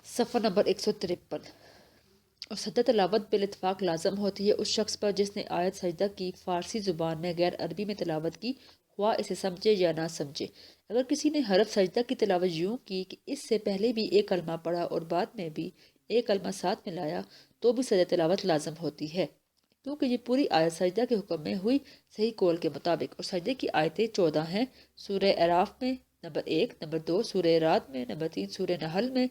صفحہ نمبر 153۔ اور سجدہ تلاوت بالاتفاق لازم ہوتی ہے اس شخص پر جس نے آیت سجدہ کی فارسی زبان میں غیر عربی میں تلاوت کی، خواہ اسے سمجھے یا نہ سمجھے۔ اگر کسی نے حرف سجدہ کی تلاوت یوں کی کہ اس سے پہلے بھی ایک کلمہ پڑھا اور بعد میں بھی ایک کلمہ ساتھ میں لایا تو بھی سجدہ تلاوت لازم ہوتی ہے، کیونکہ یہ پوری آیت سجدہ کے حکم میں ہوئی صحیح قول کے مطابق۔ اور سجدے کی آیتیں 14 ہیں، سورہ اعراف میں نمبر 1، نمبر 2 سورہ رعد میں، نمبر 3 سورہ نحل میں،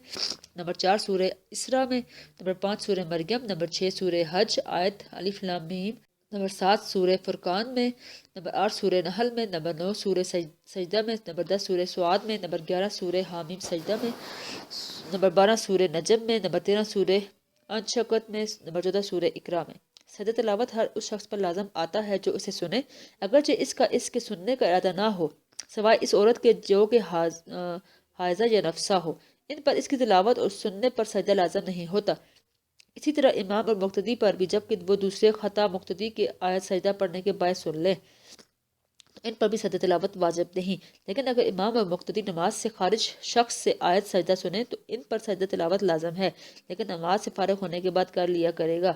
نمبر 4 سورہ اسراء میں، نمبر 5 سورہ مریم، نمبر 6 سورہ حج آیت الف لام میم، نمبر 7 سورہ فرقان میں، نمبر 8 سورہ نحل میں، نمبر 9 سورہ سجدہ میں، نمبر 10 سورہ سعاد میں، نمبر 11 سورہ حامیم سجدہ میں، نمبر 12 سورہ نجم میں، نمبر 13 سورہ انشقت میں، نمبر 14 سورہ اقرا میں۔ سجدہ تلاوت ہر اس شخص پر لازم آتا ہے جو اسے سنے، اگرچہ اس کے سننے کا ارادہ نہ ہو، سوائے اس عورت کے جو کہ حائضہ یا نفسہ ہو، ان پر اس کی تلاوت اور سننے پر سجدہ لازم نہیں ہوتا۔ اسی طرح امام اور مقتدی پر بھی، جبکہ وہ دوسرے خطا مقتدی کے آیت سجدہ پڑھنے کے باعث سن لیں تو ان پر بھی سجدہ تلاوت واجب نہیں، لیکن اگر امام اور مقتدی نماز سے خارج شخص سے آیت سجدہ سنیں تو ان پر سجدہ تلاوت لازم ہے، لیکن نماز سے فارغ ہونے کے بعد کر لیا کرے گا۔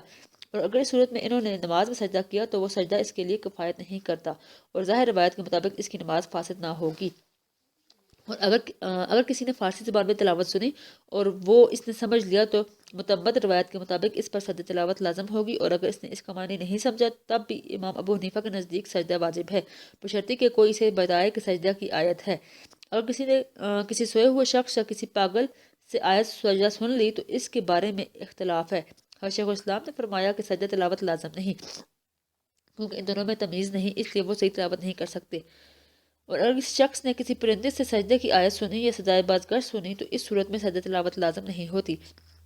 اور اگر اس صورت میں انہوں نے نماز میں سجدہ کیا تو وہ سجدہ اس کے لیے کفایت نہیں کرتا اور ظاہر روایت کے مطابق اس کی نماز فاسد نہ ہوگی۔ اور اگر کسی نے فارسی زبان میں تلاوت سنی اور وہ اس نے سمجھ لیا تو متعمد روایت کے مطابق اس پر سجدہ تلاوت لازم ہوگی، اور اگر اس نے اس کا معنی نہیں سمجھا تب بھی امام ابو حنیفہ کے نزدیک سجدہ واجب ہے، بشرطیکہ کہ کوئی اسے بتائے کہ سجدہ کی آیت ہے۔ اگر کسی سوئے ہوئے شخص یا کسی پاگل سے آیت سجدہ سن لی تو اس کے بارے میں اختلاف ہے۔ شیخ الاسلام نے فرمایا کہ سجدہ تلاوت لازم نہیں، کیونکہ ان دونوں میں تمیز نہیں، اس لیے وہ صحیح تلاوت نہیں کر سکتے۔ اور اگر اس شخص نے کسی پرندے سے سجدے کی آیت سنی یا سجدہ بازگشت سنی تو اس صورت میں سجدہ تلاوت لازم نہیں ہوتی۔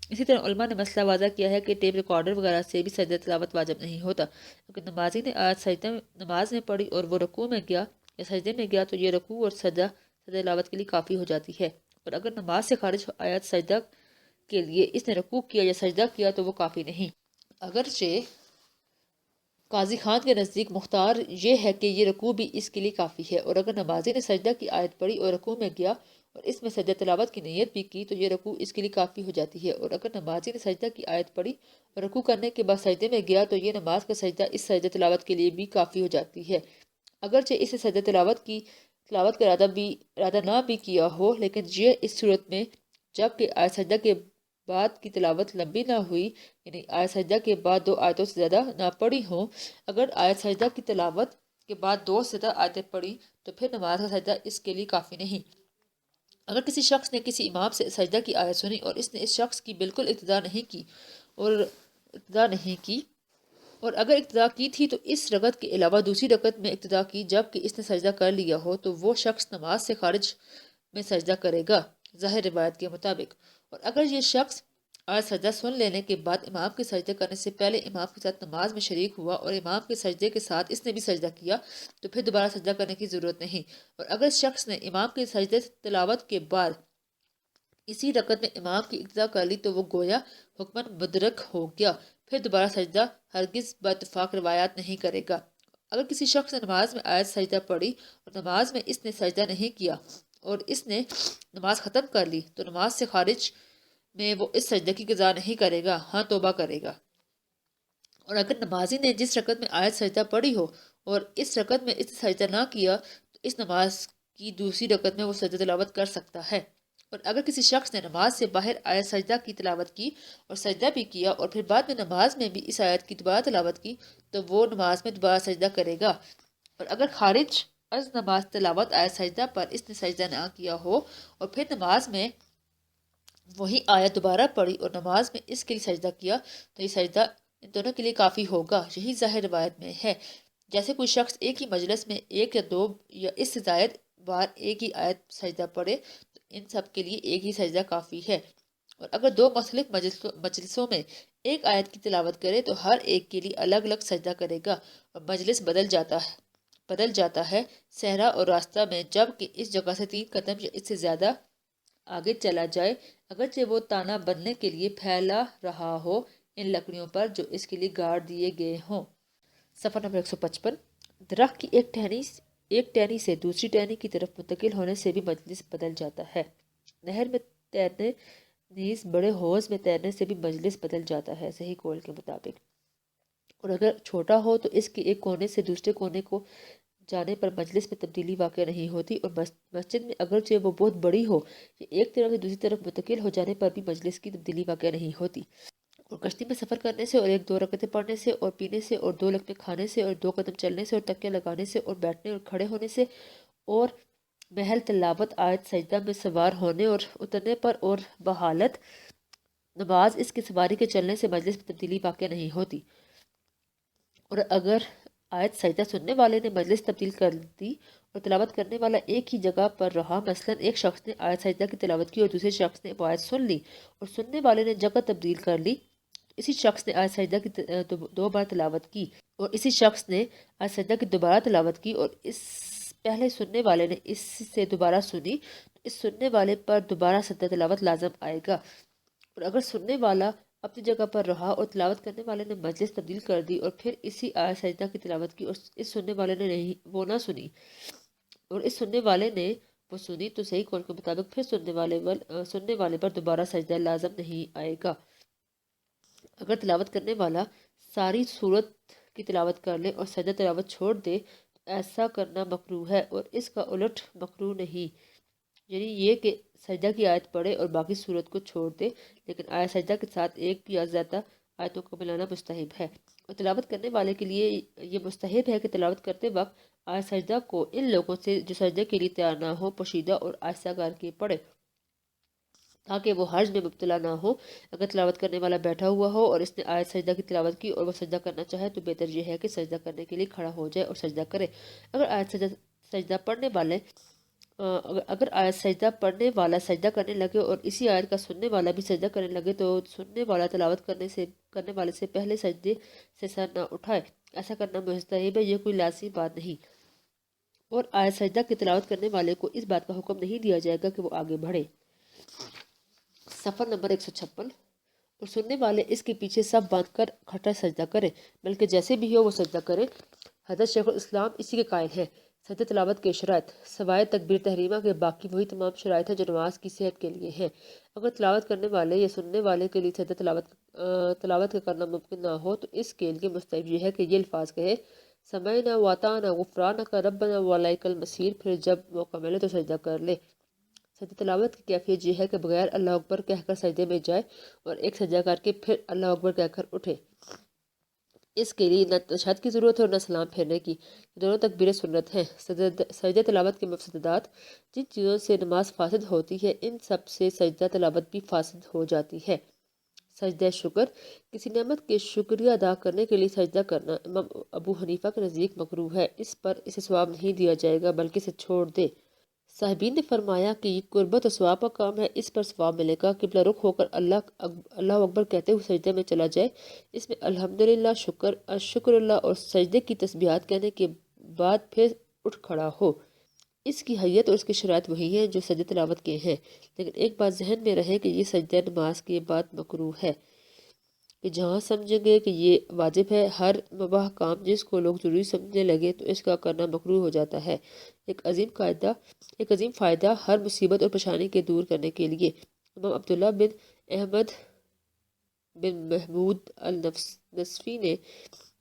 اسی طرح علماء نے مسئلہ واضح کیا ہے کہ ٹیپ ریکارڈر وغیرہ سے بھی سجدہ تلاوت واجب نہیں ہوتا، کیونکہ نمازی نے آیت سجدہ نماز میں پڑھی اور وہ رکوع میں گیا یا سجدے میں گیا تو یہ رکوع اور سجدہ تلاوت کے لیے کافی ہو جاتی ہے، اور اگر نماز سے خارج آیت سجدہ کے لیے اس نے رکوع کیا یا سجدہ کیا تو وہ کافی نہیں۔ اگرچہ قاضی خان کے نزدیک مختار یہ ہے کہ یہ رکوع بھی اس کے لیے کافی ہے، اور اگر نمازی نے سجدہ کی آیت پڑھی اور رکوع میں گیا اور اس میں سجدہ تلاوت کی نیت بھی کی تو یہ رکوع اس کے لیے کافی ہو جاتی ہے، اور اگر نمازی نے سجدہ کی آیت پڑھی اور رکوع کرنے کے بعد سجدے میں گیا تو یہ نماز کا سجدہ اس سجدہ تلاوت کے لیے بھی کافی ہو جاتی ہے، اگرچہ اسے سجدہ تلاوت کا ارادہ نہ بھی کیا ہو، لیکن یہ اس صورت میں جب کہ آیت سجدہ کے بعد کی تلاوت لمبی نہ ہوئی، یعنی آیت سجدہ کے بعد 2 آیتوں سے زیادہ نہ پڑھی ہوں۔ اگر آیت سجدہ کی تلاوت کے بعد 2 سے زیادہ آیتیں پڑھی تو پھر نماز کا سجدہ اس کے لیے کافی نہیں۔ اگر کسی شخص نے کسی امام سے سجدہ کی آیت سنی اور اس نے اس شخص کی بالکل ابتدا نہیں کی اور اگر ابتدا کی تھی تو اس رکعت کے علاوہ دوسری رکعت میں ابتدا کی جبکہ اس نے سجدہ کر لیا ہو تو وہ شخص نماز سے خارج میں سجدہ کرے گا ظاہر روایت کے مطابق۔ اور اگر یہ شخص آیت سجدہ سن لینے کے بعد امام کے سجدے کرنے سے پہلے امام کے ساتھ نماز میں شریک ہوا اور امام کے سجدے کے ساتھ اس نے بھی سجدہ کیا تو پھر دوبارہ سجدہ کرنے کی ضرورت نہیں، اور اگر اس شخص نے امام کے سجدے تلاوت کے بعد اسی رکعت میں امام کی ابتدا کر لی تو وہ گویا حکماً مدرک ہو گیا، پھر دوبارہ سجدہ ہرگز باتفاق روایات نہیں کرے گا۔ اگر کسی شخص نے نماز میں آیت سجدہ پڑھی اور نماز میں اس نے سجدہ نہیں کیا اور اس نے نماز ختم کر لی تو نماز سے خارج میں وہ اس سجدے کی قضا نہیں کرے گا، ہاں توبہ کرے گا۔ اور اگر نمازی نے جس رکعت میں آیت سجدہ پڑھی ہو اور اس رکعت میں اس نے سجدہ نہ کیا تو اس نماز کی دوسری رکعت میں وہ سجدہ تلاوت کر سکتا ہے۔ اور اگر کسی شخص نے نماز سے باہر آیت سجدہ کی تلاوت کی اور سجدہ بھی کیا اور پھر بعد میں نماز میں بھی اس آیت کی دوبارہ تلاوت کی تو وہ نماز میں دوبارہ سجدہ کرے گا، اور اگر خارج از نماز تلاوت آیت سجدہ پر اس نے سجدہ نہ کیا ہو اور پھر نماز میں وہی آیت دوبارہ پڑھی اور نماز میں اس کے لیے سجدہ کیا تو یہ سجدہ ان دونوں کے لیے کافی ہوگا، یہی ظاہر روایت میں ہے۔ جیسے کوئی شخص ایک ہی مجلس میں 1 یا 2 یا اس سے زائد بار ایک ہی آیت سجدہ پڑھے تو ان سب کے لیے ایک ہی سجدہ کافی ہے، اور اگر 2 مختلف مجلسوں میں ایک آیت کی تلاوت کرے تو ہر ایک کے لیے الگ الگ سجدہ کرے گا، اور مجلس بدل جاتا ہے صحرا اور راستہ میں، جب کہ اس جگہ سے 3 قدم یا اس سے زیادہ آگے چلا جائے اگرچہ وہ تانا بننے کے لیے پھیلا رہا ہو ان لکڑیوں پر جو اس کے لیے گاڑ دیے گئے ہوں۔ صفحہ نمبر 155۔ درخت کی ایک ٹہنی سے دوسری ٹہنی کی طرف منتقل ہونے سے بھی مجلس بدل جاتا ہے۔ نہر میں نیز بڑے حوض میں تیرنے سے بھی مجلس بدل جاتا ہے صحیح قول کے مطابق، اور اگر چھوٹا ہو تو اس کے ایک کونے سے دوسرے کونے کو جانے پر مجلس میں تبدیلی واقع نہیں ہوتی، اور مسجد میں اگرچہ وہ بہت بڑی ہو یا ایک طرف سے دوسری طرف منتقل ہو جانے پر بھی مجلس کی تبدیلی واقع نہیں ہوتی، اور کشتی میں سفر کرنے سے اور 1-2 رکعتیں پڑھنے سے اور پینے سے اور 2 لقمے کھانے سے اور 2 قدم چلنے سے اور تکیہ لگانے سے اور بیٹھنے اور کھڑے ہونے سے اور محل تلاوت آیت سجدہ میں سوار ہونے اور اترنے پر اور بحالت نماز اس کی سواری کے چلنے سے مجلس میں تبدیلی واقع نہیں ہوتی، اور اگر آیت سجدہ سننے والے نے مجلس تبدیل کر دی اور تلاوت کرنے والا ایک ہی جگہ پر رہا، مثلا ایک شخص نے آیت سجدہ کی تلاوت کی اور دوسرے شخص نے وہ آیت سن لی اور سننے والے نے جگہ تبدیل کر لی، اسی شخص نے آیت سجدہ کی 2 بار تلاوت کی اور اسی شخص نے آیت سجدہ کی دوبارہ تلاوت کی اور اس پہلے سننے والے نے اس سے دوبارہ سنی، تو اس سننے والے پر دوبارہ سجدہ تلاوت لازم آئے گا، اور اگر سننے والا اپنی جگہ پر رہا اور تلاوت کرنے والے نے مجلس تبدیل کر دی اور پھر اسی آیت سجدہ کی تلاوت کی اور اس سننے والے نے وہ نہ سنی اور اس سننے والے نے وہ سنی، تو صحیح قول کے مطابق پھر سننے والے پر دوبارہ سجدہ لازم نہیں آئے گا۔ اگر تلاوت کرنے والا ساری صورت کی تلاوت کر لے اور سجدہ تلاوت چھوڑ دے تو ایسا کرنا مکروہ ہے، اور اس کا الٹ مکروہ نہیں، یعنی یہ کہ سجدہ کی آیت پڑھے اور باقی صورت کو چھوڑ دے، لیکن آیت سجدہ کے ساتھ ایک یا زیادہ آیتوں کو ملانا مستحب ہے، اور تلاوت کرنے والے کے لیے یہ مستحب ہے کہ تلاوت کرتے وقت آیت سجدہ کو ان لوگوں سے جو سجدے کے لیے تیار نہ ہو پوشیدہ اور آہستہ کر کے پڑھے تاکہ وہ حرج میں مبتلا نہ ہو۔ اگر تلاوت کرنے والا بیٹھا ہوا ہو اور اس نے آیت سجدہ کی تلاوت کی اور وہ سجدہ کرنا چاہے تو بہتر یہ ہے کہ سجدہ کرنے کے لیے کھڑا ہو جائے اور سجدہ کرے۔ اگر آیت سجدہ پڑھنے والا سجدہ کرنے لگے اور اسی آیت کا سننے والا بھی سجدہ کرنے لگے تو سننے والا تلاوت کرنے والے سے پہلے سجدے سے سر نہ اٹھائے، ایسا کرنا مستحب ہے، یہ کوئی لازمی بات نہیں، اور آیت سجدہ کی تلاوت کرنے والے کو اس بات کا حکم نہیں دیا جائے گا کہ وہ آگے بڑھے۔ صفحہ نمبر 156، اور سننے والے اس کے پیچھے سب باندھ کر کھٹا سجدہ کرے، بلکہ جیسے بھی ہو وہ سجدہ کرے۔ حضرت شیخ الاسلام اسی کے قائل ہیں۔ سجدہ تلاوت کے شرائط سوائے تکبیر تحریمہ کے باقی وہی تمام شرائط ہیں جو نماز کی صحت کے لیے ہیں۔ اگر تلاوت کرنے والے یا سننے والے کے لیے سجدہ تلاوت کا کرنا ممکن نہ ہو تو اس کے لیے مستحب یہ ہے کہ یہ الفاظ کہے: سمعنا واطعنا غفرانک ربنا والیک المصیر، پھر جب موقع ملے تو سجدہ کر لے۔ سجدہ تلاوت کی کیفیت یہ ہے کہ بغیر اللہ اکبر کہہ کر سجدے میں جائے اور ایک سجدہ کر کے پھر اللہ اکبر کہہ کر اٹھے۔ اس کے لیے نہ تشہد کی ضرورت ہے اور نہ سلام پھیرنے کی، دونوں تکبیر سنت ہیں۔ سجدہ تلاوت کے مفسدات: جن چیزوں سے نماز فاسد ہوتی ہے ان سب سے سجدہ تلاوت بھی فاسد ہو جاتی ہے۔ سجدہ شکر: کسی نعمت کے شکریہ ادا کرنے کے لیے سجدہ کرنا امام ابو حنیفہ کے نزدیک مکروہ ہے، اس پر اسے ثواب نہیں دیا جائے گا بلکہ اسے چھوڑ دے۔ صاحبین نے فرمایا کہ یہ قربت و ثواب کا کام ہے، اس پر ثواب ملے گا۔ قبلہ رخ ہو کر اللہ اکبر کہتے ہوئے سجدے میں چلا جائے، اس میں الحمدللہ، شکر اللہ اور سجدے کی تسبیحات کہنے کے بعد پھر اٹھ کھڑا ہو۔ اس کی حیت اور اس کی شرائط وہی ہیں جو سجدہ تلاوت کے ہیں، لیکن ایک بات ذہن میں رہے کہ یہ سجدہ نماز کے بعد مکروہ ہے، کہ جہاں سمجھیں گے کہ یہ واجب ہے، ہر مباح کام جس کو لوگ ضروری سمجھنے لگے تو اس کا کرنا مکروہ ہو جاتا ہے۔ ایک عظیم فائدہ ہر مصیبت اور پریشانی کے دور کرنے کے لیے۔ امام عبداللہ بن احمد بن محمود النصفی نے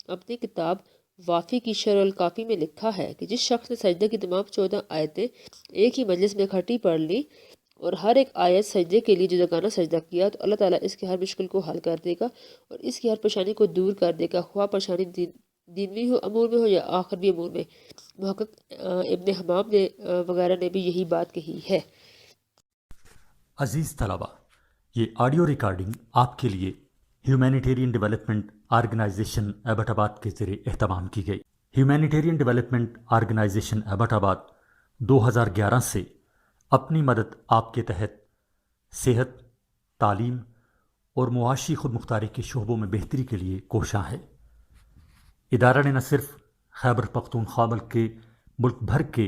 اپنی کتاب وافی کی شرح الکافی میں لکھا ہے کہ جس شخص نے سجدے کی تمام 14 آیتیں ایک ہی مجلس میں اکٹھی پڑھ لی اور ہر ایک آیت سجدے کے لیے جداگانہ سجدہ کیا تو اللہ تعالیٰ اس کی ہر مشکل کو حل کر دے گا اور اس کی ہر پریشانی کو دور کر دے گا، خواہ پریشانی دینوی امور میں ہو یا آخروی امور میں۔ محقق ابن حمام نے وغیرہ نے بھی یہی بات کہی ہے۔ عزیز طلبہ، یہ آڈیو ریکارڈنگ آپ کے لیے ہیومینیٹیرین ڈیولپمنٹ آرگنائزیشن ایبٹ آباد کے ذریعے اہتمام کی گئی۔ ہیومینیٹیرین ڈیولپمنٹ آرگنائزیشن ایبٹ آباد 2011 سے اپنی مدد آپ کے تحت صحت، تعلیم اور معاشی خود مختاری کے شعبوں میں بہتری کے لیے کوشاں ہے۔ ادارہ نے نہ صرف خیبر پختونخوا بلکہ ملک بھر کے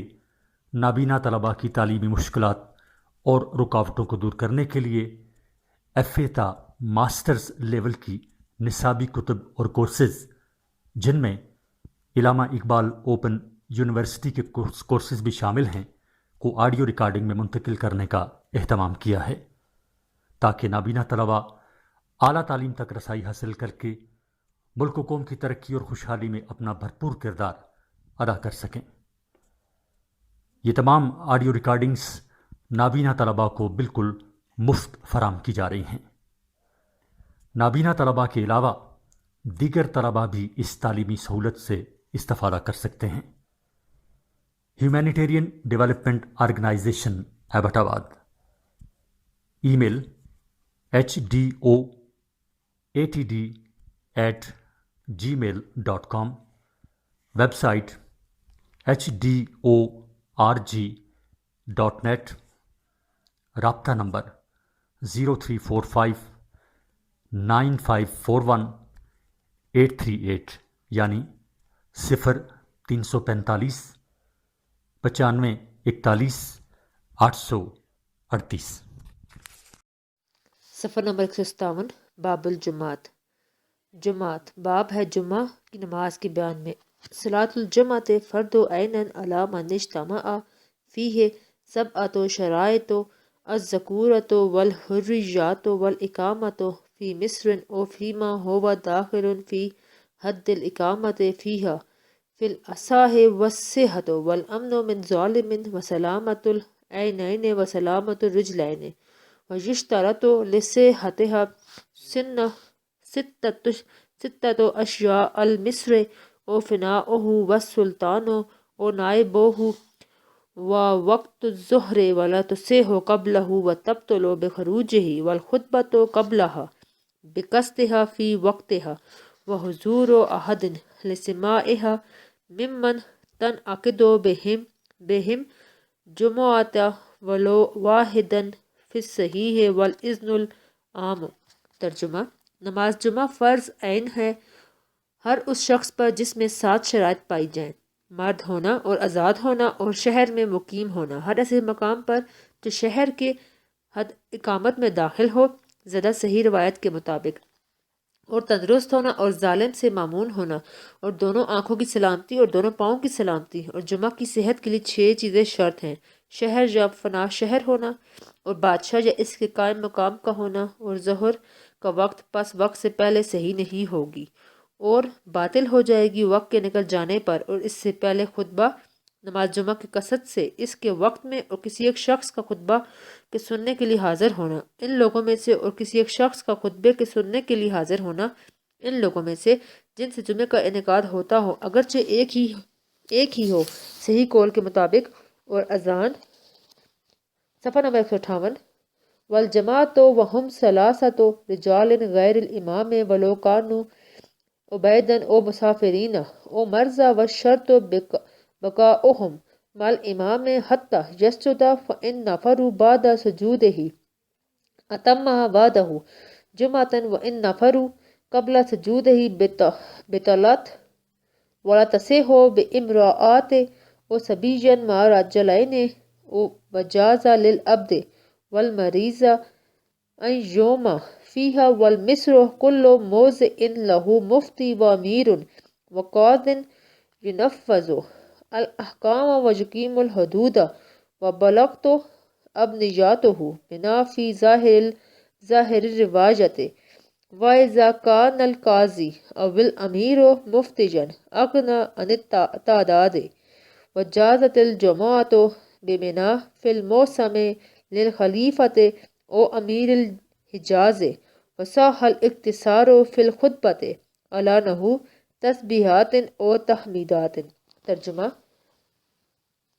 نابینا طلباء کی تعلیمی مشکلات اور رکاوٹوں کو دور کرنے کے لیے FA تا ماسٹرز لیول کی نصابی کتب اور کورسز، جن میں علامہ اقبال اوپن یونیورسٹی کے کورسز بھی شامل ہیں، کو آڈیو ریکارڈنگ میں منتقل کرنے کا اہتمام کیا ہے۔ تاکہ نابینا طلباء اعلیٰ تعلیم تک رسائی حاصل کر کے ملک و قوم کی ترقی اور خوشحالی میں اپنا بھرپور کردار ادا کر سکیں۔ یہ تمام آڈیو ریکارڈنگز نابینا طلباء کو بالکل مفت فراہم کی جا رہی ہیں۔ نابینا طلباء کے علاوہ دیگر طلباء بھی اس تعلیمی سہولت سے استفادہ کر سکتے ہیں۔ ہیومینیٹیرین ڈیولپمنٹ آرگنائزیشن ایبٹ آباد، ای میل HDOATD@gmail.com، ویب سائٹ HDORG.net، رابطہ نمبر 03459541-838 یعنی 0345 9541 838۔ صفحہ نمبر 157، باب الجمعات۔ جمعات باب ہے جمعہ کی نماز کے بیان میں۔ صلاۃ الجمعۃ فرض عین علی من اجتمع فیہ سبعۃ شرائط الذکورۃ والحریۃ والاقامۃ فی مصر او فیما هو داخل فی حد الاقامۃ فیہا فی الاصح والصحۃ والامن من ظالم وسلامۃ العینین وسلامۃ الرجلین ویشترط لصحتها ستة اشیاء المصر او فناؤہ والسلطان او نائبہ ووقت الظہر ولا تصح قبلہ وتبطل بخروجہ والخطبۃ قبلہ بقصدها فی وقتها وحضور احد لسماعها ممن تنعقد بهم جمعۃ ولو واحدا فی الصحیح والاذن العام۔ ترجمہ: نماز جمعہ فرض عین ہے ہر اس شخص پر جس میں 7 شرائط پائی جائیں: مرد ہونا اور آزاد ہونا اور شہر میں مقیم ہونا، ہر ایسے مقام پر جو شہر کے حد اقامت میں داخل ہو زیادہ صحیح روایت کے مطابق، اور تندرست ہونا اور ظالم سے معمون ہونا، اور دونوں آنکھوں کی سلامتی اور دونوں پاؤں کی سلامتی، اور جمعہ کی صحت کے لیے 6 چیزیں شرط ہیں: شہر یا فنا شہر ہونا، اور بادشاہ یا اس کے قائم مقام کا ہونا، اور ظہر کا وقت پس وقت سے پہلے صحیح نہیں ہوگی اور باطل ہو جائے گی وقت کے نکل جانے پر، اور اس سے پہلے خطبہ نماز جمعہ کی کثرت سے اس کے وقت میں اور کسی ایک شخص کا خطبہ کے سننے کے لیے حاضر ہونا ان لوگوں میں سے، اور کسی ایک شخص کا خطبے کے سننے کے لیے حاضر ہونا ان لوگوں میں سے جن سے جمعے کا انعقاد ہوتا ہو، اگرچہ ایک ہی ہو صحیح قول کے مطابق۔ اور اذان۔ صفحہ نمبر 158، والجماعۃ وہم ثلاثۃ رجال غیر الامام ولو کانوا عبیدا او مسافرین او مرضی والشرط بقاؤہم مع الامام حتی یسجد فإن نفروا بعد سجودہ اتمها بعدہ جمعۃ وإن نفروا قبل سجودہ بطلت ولا تصح بامرأۃ او صبی مع رجلین او وجاز للعبد والمریض ان یوم فیہا والمصر کل موضع لہ مفتی وامیر وقاض ینفذ الاحکام ویقیم الحدود وبلغت ابنیاتہ بنا فی ظاہر الروایت وإذا كان القاضی او الامیر مفتیا اغنى عن التعداد وجازت الجمعۃ بمنى فی الموسم للخلیفۃ او امیر الحجاز وصح الاقتصار فی الخطبۃ علی نحو تسبیحات او تحمیدات۔ ترجمہ: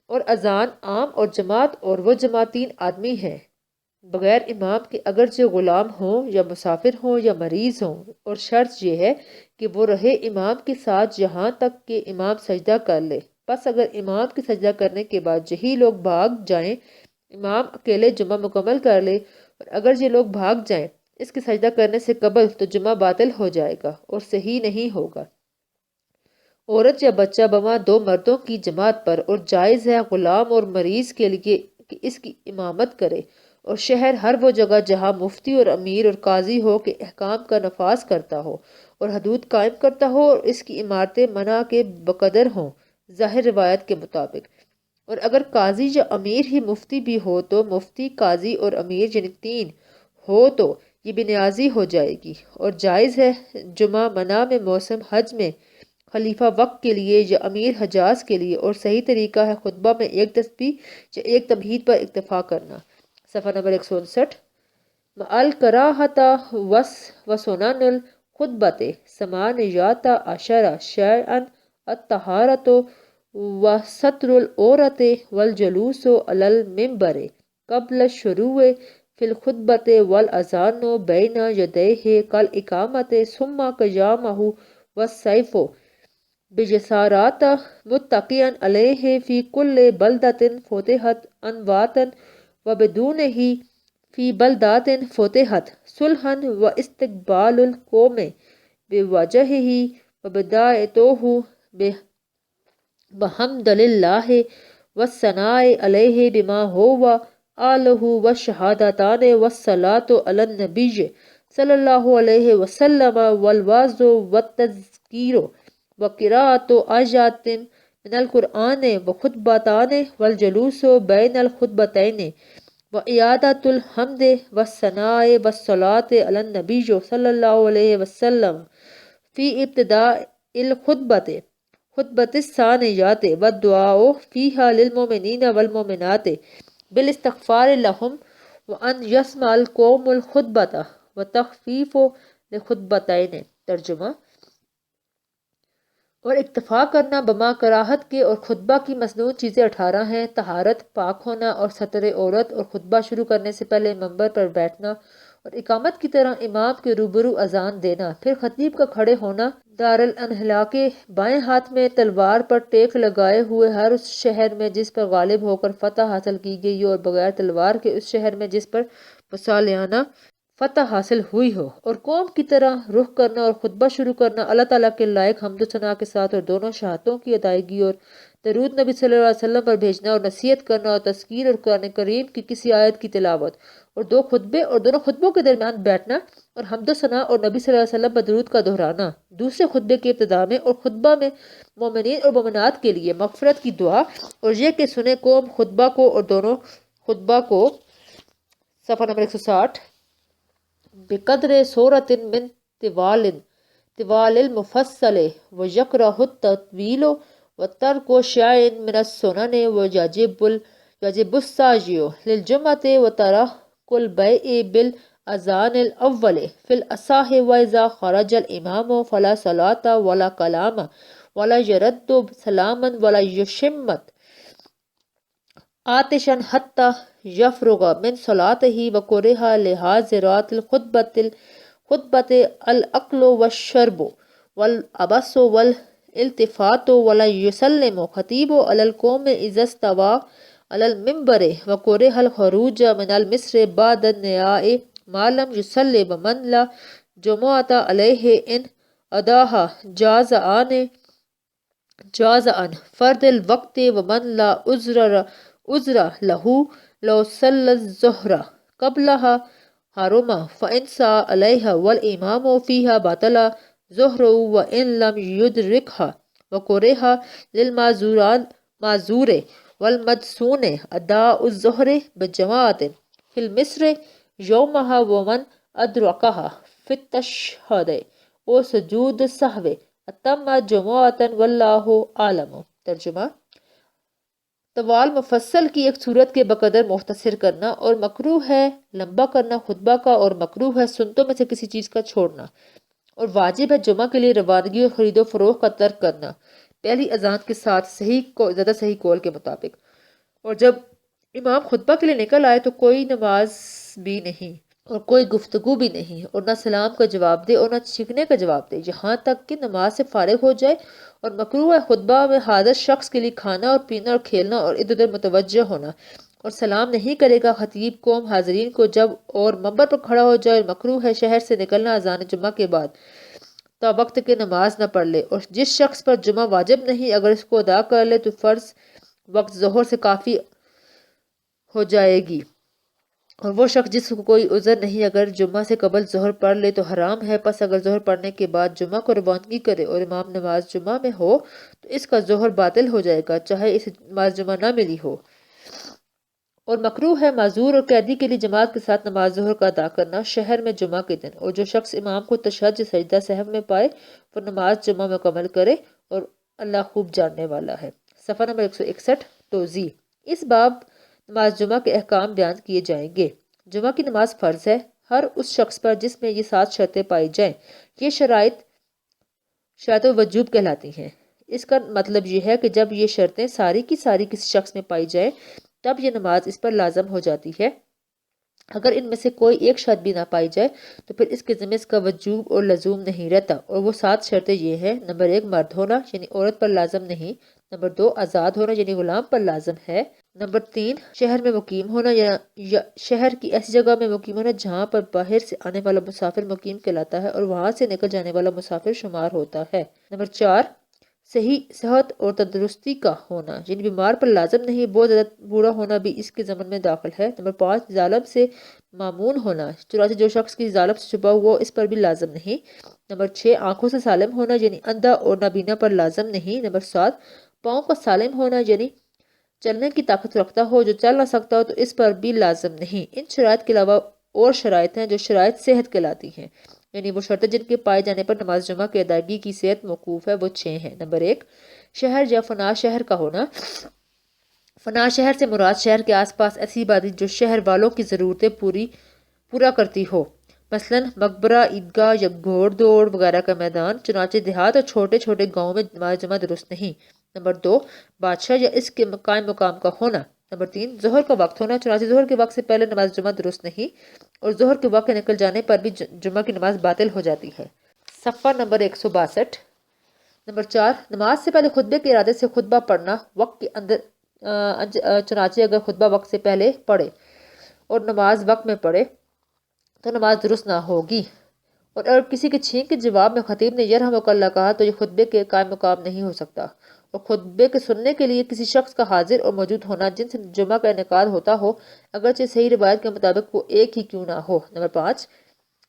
اور اذان عام اور جماعت اور وہ جماعت 3 آدمی ہیں بغیر امام کے، اگرچہ غلام ہوں یا مسافر ہوں یا مریض ہوں، اور شرط یہ ہے کہ وہ رہے امام کے ساتھ یہاں تک کہ امام سجدہ کر لے۔ بس اگر امام کے سجدہ کرنے کے بعد یہی لوگ بھاگ جائیں، امام اکیلے جمعہ مکمل کر لے، اور اگر یہ لوگ بھاگ جائیں اس کے سجدہ کرنے سے قبل، تو جمعہ باطل ہو جائے گا اور صحیح نہیں ہوگا۔ عورت یا بچہ بواں 2 مردوں کی جماعت پر، اور جائز ہے غلام اور مریض کے لیے کہ اس کی امامت کرے، اور شہر ہر وہ جگہ جہاں مفتی اور امیر اور قاضی ہو کہ احکام کا نفاذ کرتا ہو اور حدود قائم کرتا ہو، اور اس کی عمارتیں منع کے بقدر ہوں ظاہر روایت کے مطابق۔ اور اگر قاضی یا امیر ہی مفتی بھی ہو تو مفتی، قاضی اور امیر یعنی 3 ہو تو یہ بے نیازی ہو جائے گی، اور جائز ہے جمعہ منع میں موسم حج میں خلیفہ وقت کے لیے یا امیر حجاز کے لیے، اور صحیح طریقہ ہے خطبہ میں ایک تسبیح یا ایک تمہید پر اکتفا کرنا۔ صفحہ نمبر 159۔ الکراہتا وسنن الخطبۃ ثمانیۃ عشر شیئا الطہارۃ وستر العورۃ والجلوس علی المنبر قبل الشروع فی الخطبۃ والاذان بین یدیہ کالاقامۃ ثم قیامہ والسیف بجسارات متقیا علیہ فی کل بلدۃ فتحت انواتا وبدونہ فی بلدات فتحت صلحا واستقبال القوم بوجہہ وبدایتہ بحمد للہ والثناء علیہ بما ہوا آلہ والشہادتان والصلاة علی النبی صلی اللہ علیہ وسلم والوعظ والتذکیر وقراءۃ آیات من القرآن وخطبتان والجلوس بین الخطبتین وعیادۃ الحمد والثناء والصلاة علی النبی صلی اللہ علیہ وسلم فی ابتداء الخطبۃ الثانیۃ والدعاء فیہا للمؤمنین والمؤمنات بالاستغفار لہم وان یسمع القوم الخطبۃ وتخفیف لخطبتین۔ ترجمہ: اور اکتفا کرنا بما کراہت کے، اور خطبہ کی مسنون چیزیں 18 ہیں: طہارت، پاک ہونا اور ستر عورت، اور خطبہ شروع کرنے سے پہلے منبر پر بیٹھنا، اور اقامت کی طرح امام کے روبرو اذان دینا، پھر خطیب کا کھڑے ہونا، دارالانحلا کے بائیں ہاتھ میں تلوار پر ٹیک لگائے ہوئے ہر اس شہر میں جس پر غالب ہو کر فتح حاصل کی گئی ہو، اور بغیر تلوار کے اس شہر میں جس پر مصالحانہ فتح حاصل ہوئی ہو، اور قوم کی طرح رخ کرنا اور خطبہ شروع کرنا اللہ تعالیٰ کے لائق حمد و ثنا کے ساتھ، اور دونوں شہادتوں کی ادائیگی اور درود نبی صلی اللہ علیہ وسلم پر بھیجنا، اور نصیحت کرنا اور تذکیر اور قرآن کریم کی کسی آیت کی تلاوت، اور دو خطبے اور دونوں خطبوں کے درمیان بیٹھنا، اور حمد و ثنا اور نبی صلی اللہ علیہ وسلم پر درود کا دہرانا دوسرے خطبے کے ابتدا میں، اور خطبہ میں مومنین اور مومنات کے لیے مغفرت کی دعا، اور یہ کہ سنے قوم خطبہ کو اور دونوں خطبہ کو۔ صفحہ نمبر 160۔ بقدر سورۃ من طوال المفصل ویکرہ التطویل وترک شیء من السنن ویجب السعی للجمعۃ وترک البیع بالاذان الاول فی الاصح واذا خرج الامام فلا صلاۃ ولا کلام ولا یرد سلاما ولا یشمت آتشا حتی یفرغ من صلاتہ وکرہ لحاضرات الخطبۃ الاکل والشرب والعبث والالتفات ولا یسلم خطیب علی القوم اذا استوى علی المنبر وکرہ الخروج من المصر بعد النداء ما لم یصلی ومن لا جمعۃ علیہ ان اداہا جاز عن فرد الوقت ومن لا عذر لہ لو صلی الظہر قبلہا حرم فإن سا علیہ والامام فیہا بطل ظہر وإن لم یدرکہا وکرہ للمعذور والمدسون اداء الظہر بجماعت فی المصر یومہا ومن ادرکہا فی التشہد و سجود السہو اتم جمعۃ واللہ عالم۔ ترجمہ: طوال مفصل کی ایک صورت کے بقدر مختصر کرنا، اور مکروہ ہے لمبا کرنا خطبہ کا، اور مکروہ ہے سنتوں میں سے کسی چیز کا چھوڑنا، اور واجب ہے جمعہ کے لیے روانگی اور خرید و فروخت کا ترک کرنا پہلی اذان کے ساتھ زیادہ صحیح قول کے مطابق، اور جب امام خطبہ کے لیے نکل آئے تو کوئی نماز بھی نہیں اور کوئی گفتگو بھی نہیں، اور نہ سلام کا جواب دے اور نہ چھکنے کا جواب دے یہاں تک کہ نماز سے فارغ ہو جائے، اور مکروہ ہے خطبہ میں حاضر شخص کے لیے کھانا اور پینا اور کھیلنا اور ادھر ادھر متوجہ ہونا، اور سلام نہیں کرے گا خطیب قوم حاضرین کو جب اور منبر پر کھڑا ہو جائے، اور مکروہ ہے شہر سے نکلنا اذان جمعہ کے بعد تا وقت کے نماز نہ پڑھ لے، اور جس شخص پر جمعہ واجب نہیں اگر اس کو ادا کر لے تو فرض وقت ظہر سے کافی ہو جائے گی، اور وہ شخص جس کو کوئی عذر نہیں اگر جمعہ سے قبل ظہر پڑھ لے تو حرام ہے، پس اگر ظہر پڑھنے کے بعد جمعہ کو روانگی کرے اور امام نماز جمعہ میں ہو تو اس کا ظہر باطل ہو جائے گا چاہے اسے نماز جمعہ نہ ملی ہو۔ اور مکروہ ہے معذور اور قیدی کے لیے جماعت کے ساتھ نماز ظہر کا ادا کرنا شہر میں جمعہ کے دن، اور جو شخص امام کو تشہد سجدہ سہو میں پائے وہ نماز جمعہ مکمل کرے اور اللہ خوب جاننے والا ہے۔ صفحہ نمبر 161 توضیح۔ اس باب نماز جمعہ کے احکام بیان کیے جائیں گے۔ جمعہ کی نماز فرض ہے ہر اس شخص پر جس میں یہ 7 شرطیں پائی جائیں۔ یہ شرائط وجوب کہلاتی ہیں۔ اس کا مطلب یہ ہے کہ جب یہ شرطیں ساری کی ساری کسی شخص میں پائی جائیں تب یہ نماز اس پر لازم ہو جاتی ہے۔ اگر ان میں سے کوئی ایک شرط بھی نہ پائی جائے تو پھر اس کے ذمہ اس کا وجوب اور لزوم نہیں رہتا، اور وہ 7 شرطیں یہ ہیں۔ نمبر 1 مرد ہونا یعنی عورت پر لازم نہیں۔ نمبر 2 آزاد ہونا یعنی غلام پر لازم ہے۔ نمبر 3 شہر میں مقیم ہونا یا شہر کی ایسی جگہ میں مقیم ہونا جہاں پر باہر سے آنے والا مسافر مقیم کہلاتا ہے اور وہاں سے نکل جانے والا مسافر شمار ہوتا ہے۔ نمبر 4 صحیح صحت اور تندرستی کا ہونا یعنی بیمار پر لازم نہیں، بہت زیادہ بوڑھا ہونا بھی اس کے ضمن میں داخل ہے۔ نمبر 5 ظالم سے معمون ہونا، چنانچہ جو شخص کی ظالم سے چھپا ہوا اس پر بھی لازم نہیں۔ نمبر 6 آنکھوں سے سالم ہونا یعنی اندھا اور نابینا پر لازم نہیں۔ نمبر 7 پاؤں کا سالم ہونا یعنی چلنے کی طاقت رکھتا ہو، جو چل نہ سکتا ہو تو اس پر بھی لازم نہیں۔ ان شرائط کے علاوہ اور شرائط ہیں جو شرائط صحت کہلاتی ہیں، یعنی وہ شرطیں جن کے پائے جانے پر نماز جمعہ کی ادائیگی کی صحت موقوف ہے، وہ 6 ہیں۔ نمبر 1 شہر یا فنا شہر کا ہونا۔ فنا شہر سے مراد شہر کے آس پاس ایسی آبادی جو شہر والوں کی ضرورتیں پورا کرتی ہو، مثلا مقبرہ، عیدگاہ یا گھوڑ دوڑ وغیرہ کا میدان۔ چنانچہ دیہات اور چھوٹے چھوٹے گاؤں میں نماز جمعہ درست نہیں۔ نمبر 2 بادشاہ یا اس کے قائم مقام کا ہونا۔ نمبر 3 ظہر کا وقت ہونا، چنانچہ ظہر کے وقت سے پہلے نماز جمعہ درست نہیں، اور ظہر کے وقت کے نکل جانے پر بھی جمعہ کی نماز باطل ہو جاتی ہے۔ صفحہ نمبر 162۔ نمبر 4 نماز سے پہلے خطبے کے ارادے سے خطبہ پڑھنا وقت کے اندر، چنانچہ اگر خطبہ وقت سے پہلے پڑھے اور نماز وقت میں پڑھے تو نماز درست نہ ہوگی، اور اگر کسی کے چھینک کے جواب میں خطیب نے یرحمک اللہ کہا تو یہ خطبے کے قائم مقام نہیں ہو سکتا، اور خطبے کے سننے کے لیے کسی شخص کا حاضر اور موجود ہونا جن سے جمعہ کا انعقاد ہوتا ہو، اگرچہ صحیح روایت کے مطابق وہ ایک ہی کیوں نہ ہو۔ نمبر 5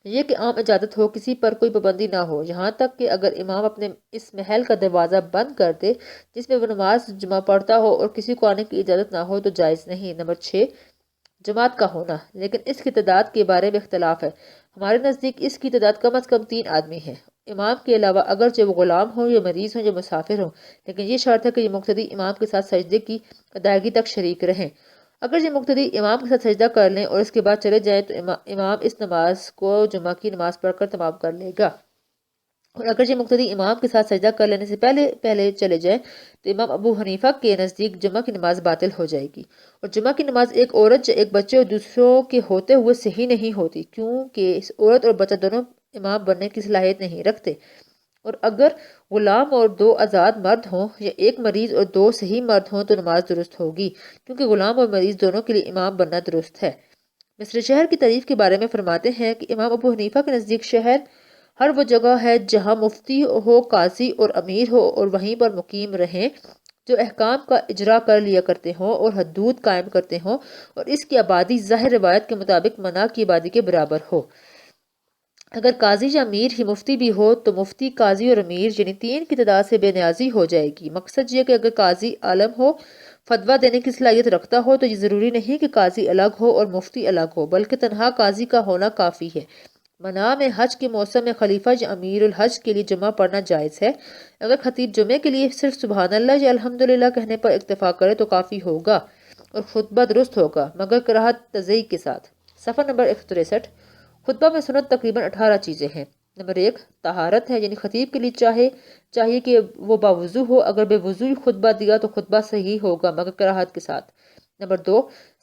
یہ کہ عام اجازت ہو، کسی پر کوئی پابندی نہ ہو، یہاں تک کہ اگر امام اپنے اس محل کا دروازہ بند کر دے جس میں وہ نماز جمعہ پڑھتا ہو اور کسی کو آنے کی اجازت نہ ہو تو جائز نہیں۔ نمبر 6 جماعت کا ہونا، لیکن اس کی تعداد کے بارے میں اختلاف ہے۔ ہمارے نزدیک اس کی تعداد کم از کم 3 آدمی ہے، امام کے علاوہ، اگرچہ وہ غلام ہوں یا مریض ہوں یا مسافر ہوں، لیکن یہ شرط ہے کہ یہ مقتدی امام کے ساتھ سجدے کی ادائیگی تک شریک رہیں۔ اگر یہ مقتدی امام کے ساتھ سجدہ کر لیں اور اس کے بعد چلے جائیں تو امام اس نماز کو جمعہ کی نماز پڑھ کر تمام کر لے گا، اور اگر یہ مقتدی امام کے ساتھ سجدہ کر لینے سے پہلے چلے جائیں تو امام ابو حنیفہ کے نزدیک جمعہ کی نماز باطل ہو جائے گی، اور جمعہ کی نماز ایک عورت یا ایک بچے اور دوسروں کے ہوتے ہوئے صحیح نہیں ہوتی، کیونکہ اس عورت اور بچہ دونوں امام بننے کی صلاحیت نہیں رکھتے، اور اگر غلام اور 2 آزاد مرد ہوں یا ایک مریض اور 2 صحیح مرد ہوں تو نماز درست ہوگی، کیونکہ غلام اور مریض دونوں کے لیے امام بننا درست ہے۔ مصر شہر کی تعریف کے بارے میں فرماتے ہیں کہ امام ابو حنیفہ کے نزدیک شہر ہر وہ جگہ ہے جہاں مفتی ہو، قاضی اور امیر ہو اور وہیں پر مقیم رہیں، جو احکام کا اجرا کر لیا کرتے ہوں اور حدود قائم کرتے ہوں، اور اس کی آبادی ظاہر روایت کے مطابق منا کی آبادی کے برابر ہو۔ اگر قاضی یا امیر ہی مفتی بھی ہو تو مفتی، قاضی اور امیر یعنی 3 کی تعداد سے بے نیازی ہو جائے گی۔ مقصد یہ کہ اگر قاضی عالم ہو، فتویٰ دینے کی صلاحیت رکھتا ہو، تو یہ ضروری نہیں کہ قاضی الگ ہو اور مفتی الگ ہو، بلکہ تنہا قاضی کا ہونا کافی ہے۔ منع میں حج کے موسم میں خلیفہ یا امیر الحج کے لیے جمعہ پڑھنا جائز ہے۔ اگر خطیب جمعے کے لیے صرف سبحان اللہ یا الحمدللہ کہنے پر اکتفا کرے تو کافی ہوگا اور خطبہ درست ہوگا، مگر کراہت تضییع کے ساتھ۔ صفحہ نمبر 163۔ خطبہ میں سنت تقریباً 18 چیزیں ہیں۔ نمبر 1 طہارت ہے، یعنی خطیب کے لیے چاہیے کہ وہ باوضو ہو، اگر بے وضو خطبہ دیا تو خطبہ صحیح ہوگا مگر کراہت کے ساتھ۔ نمبر 2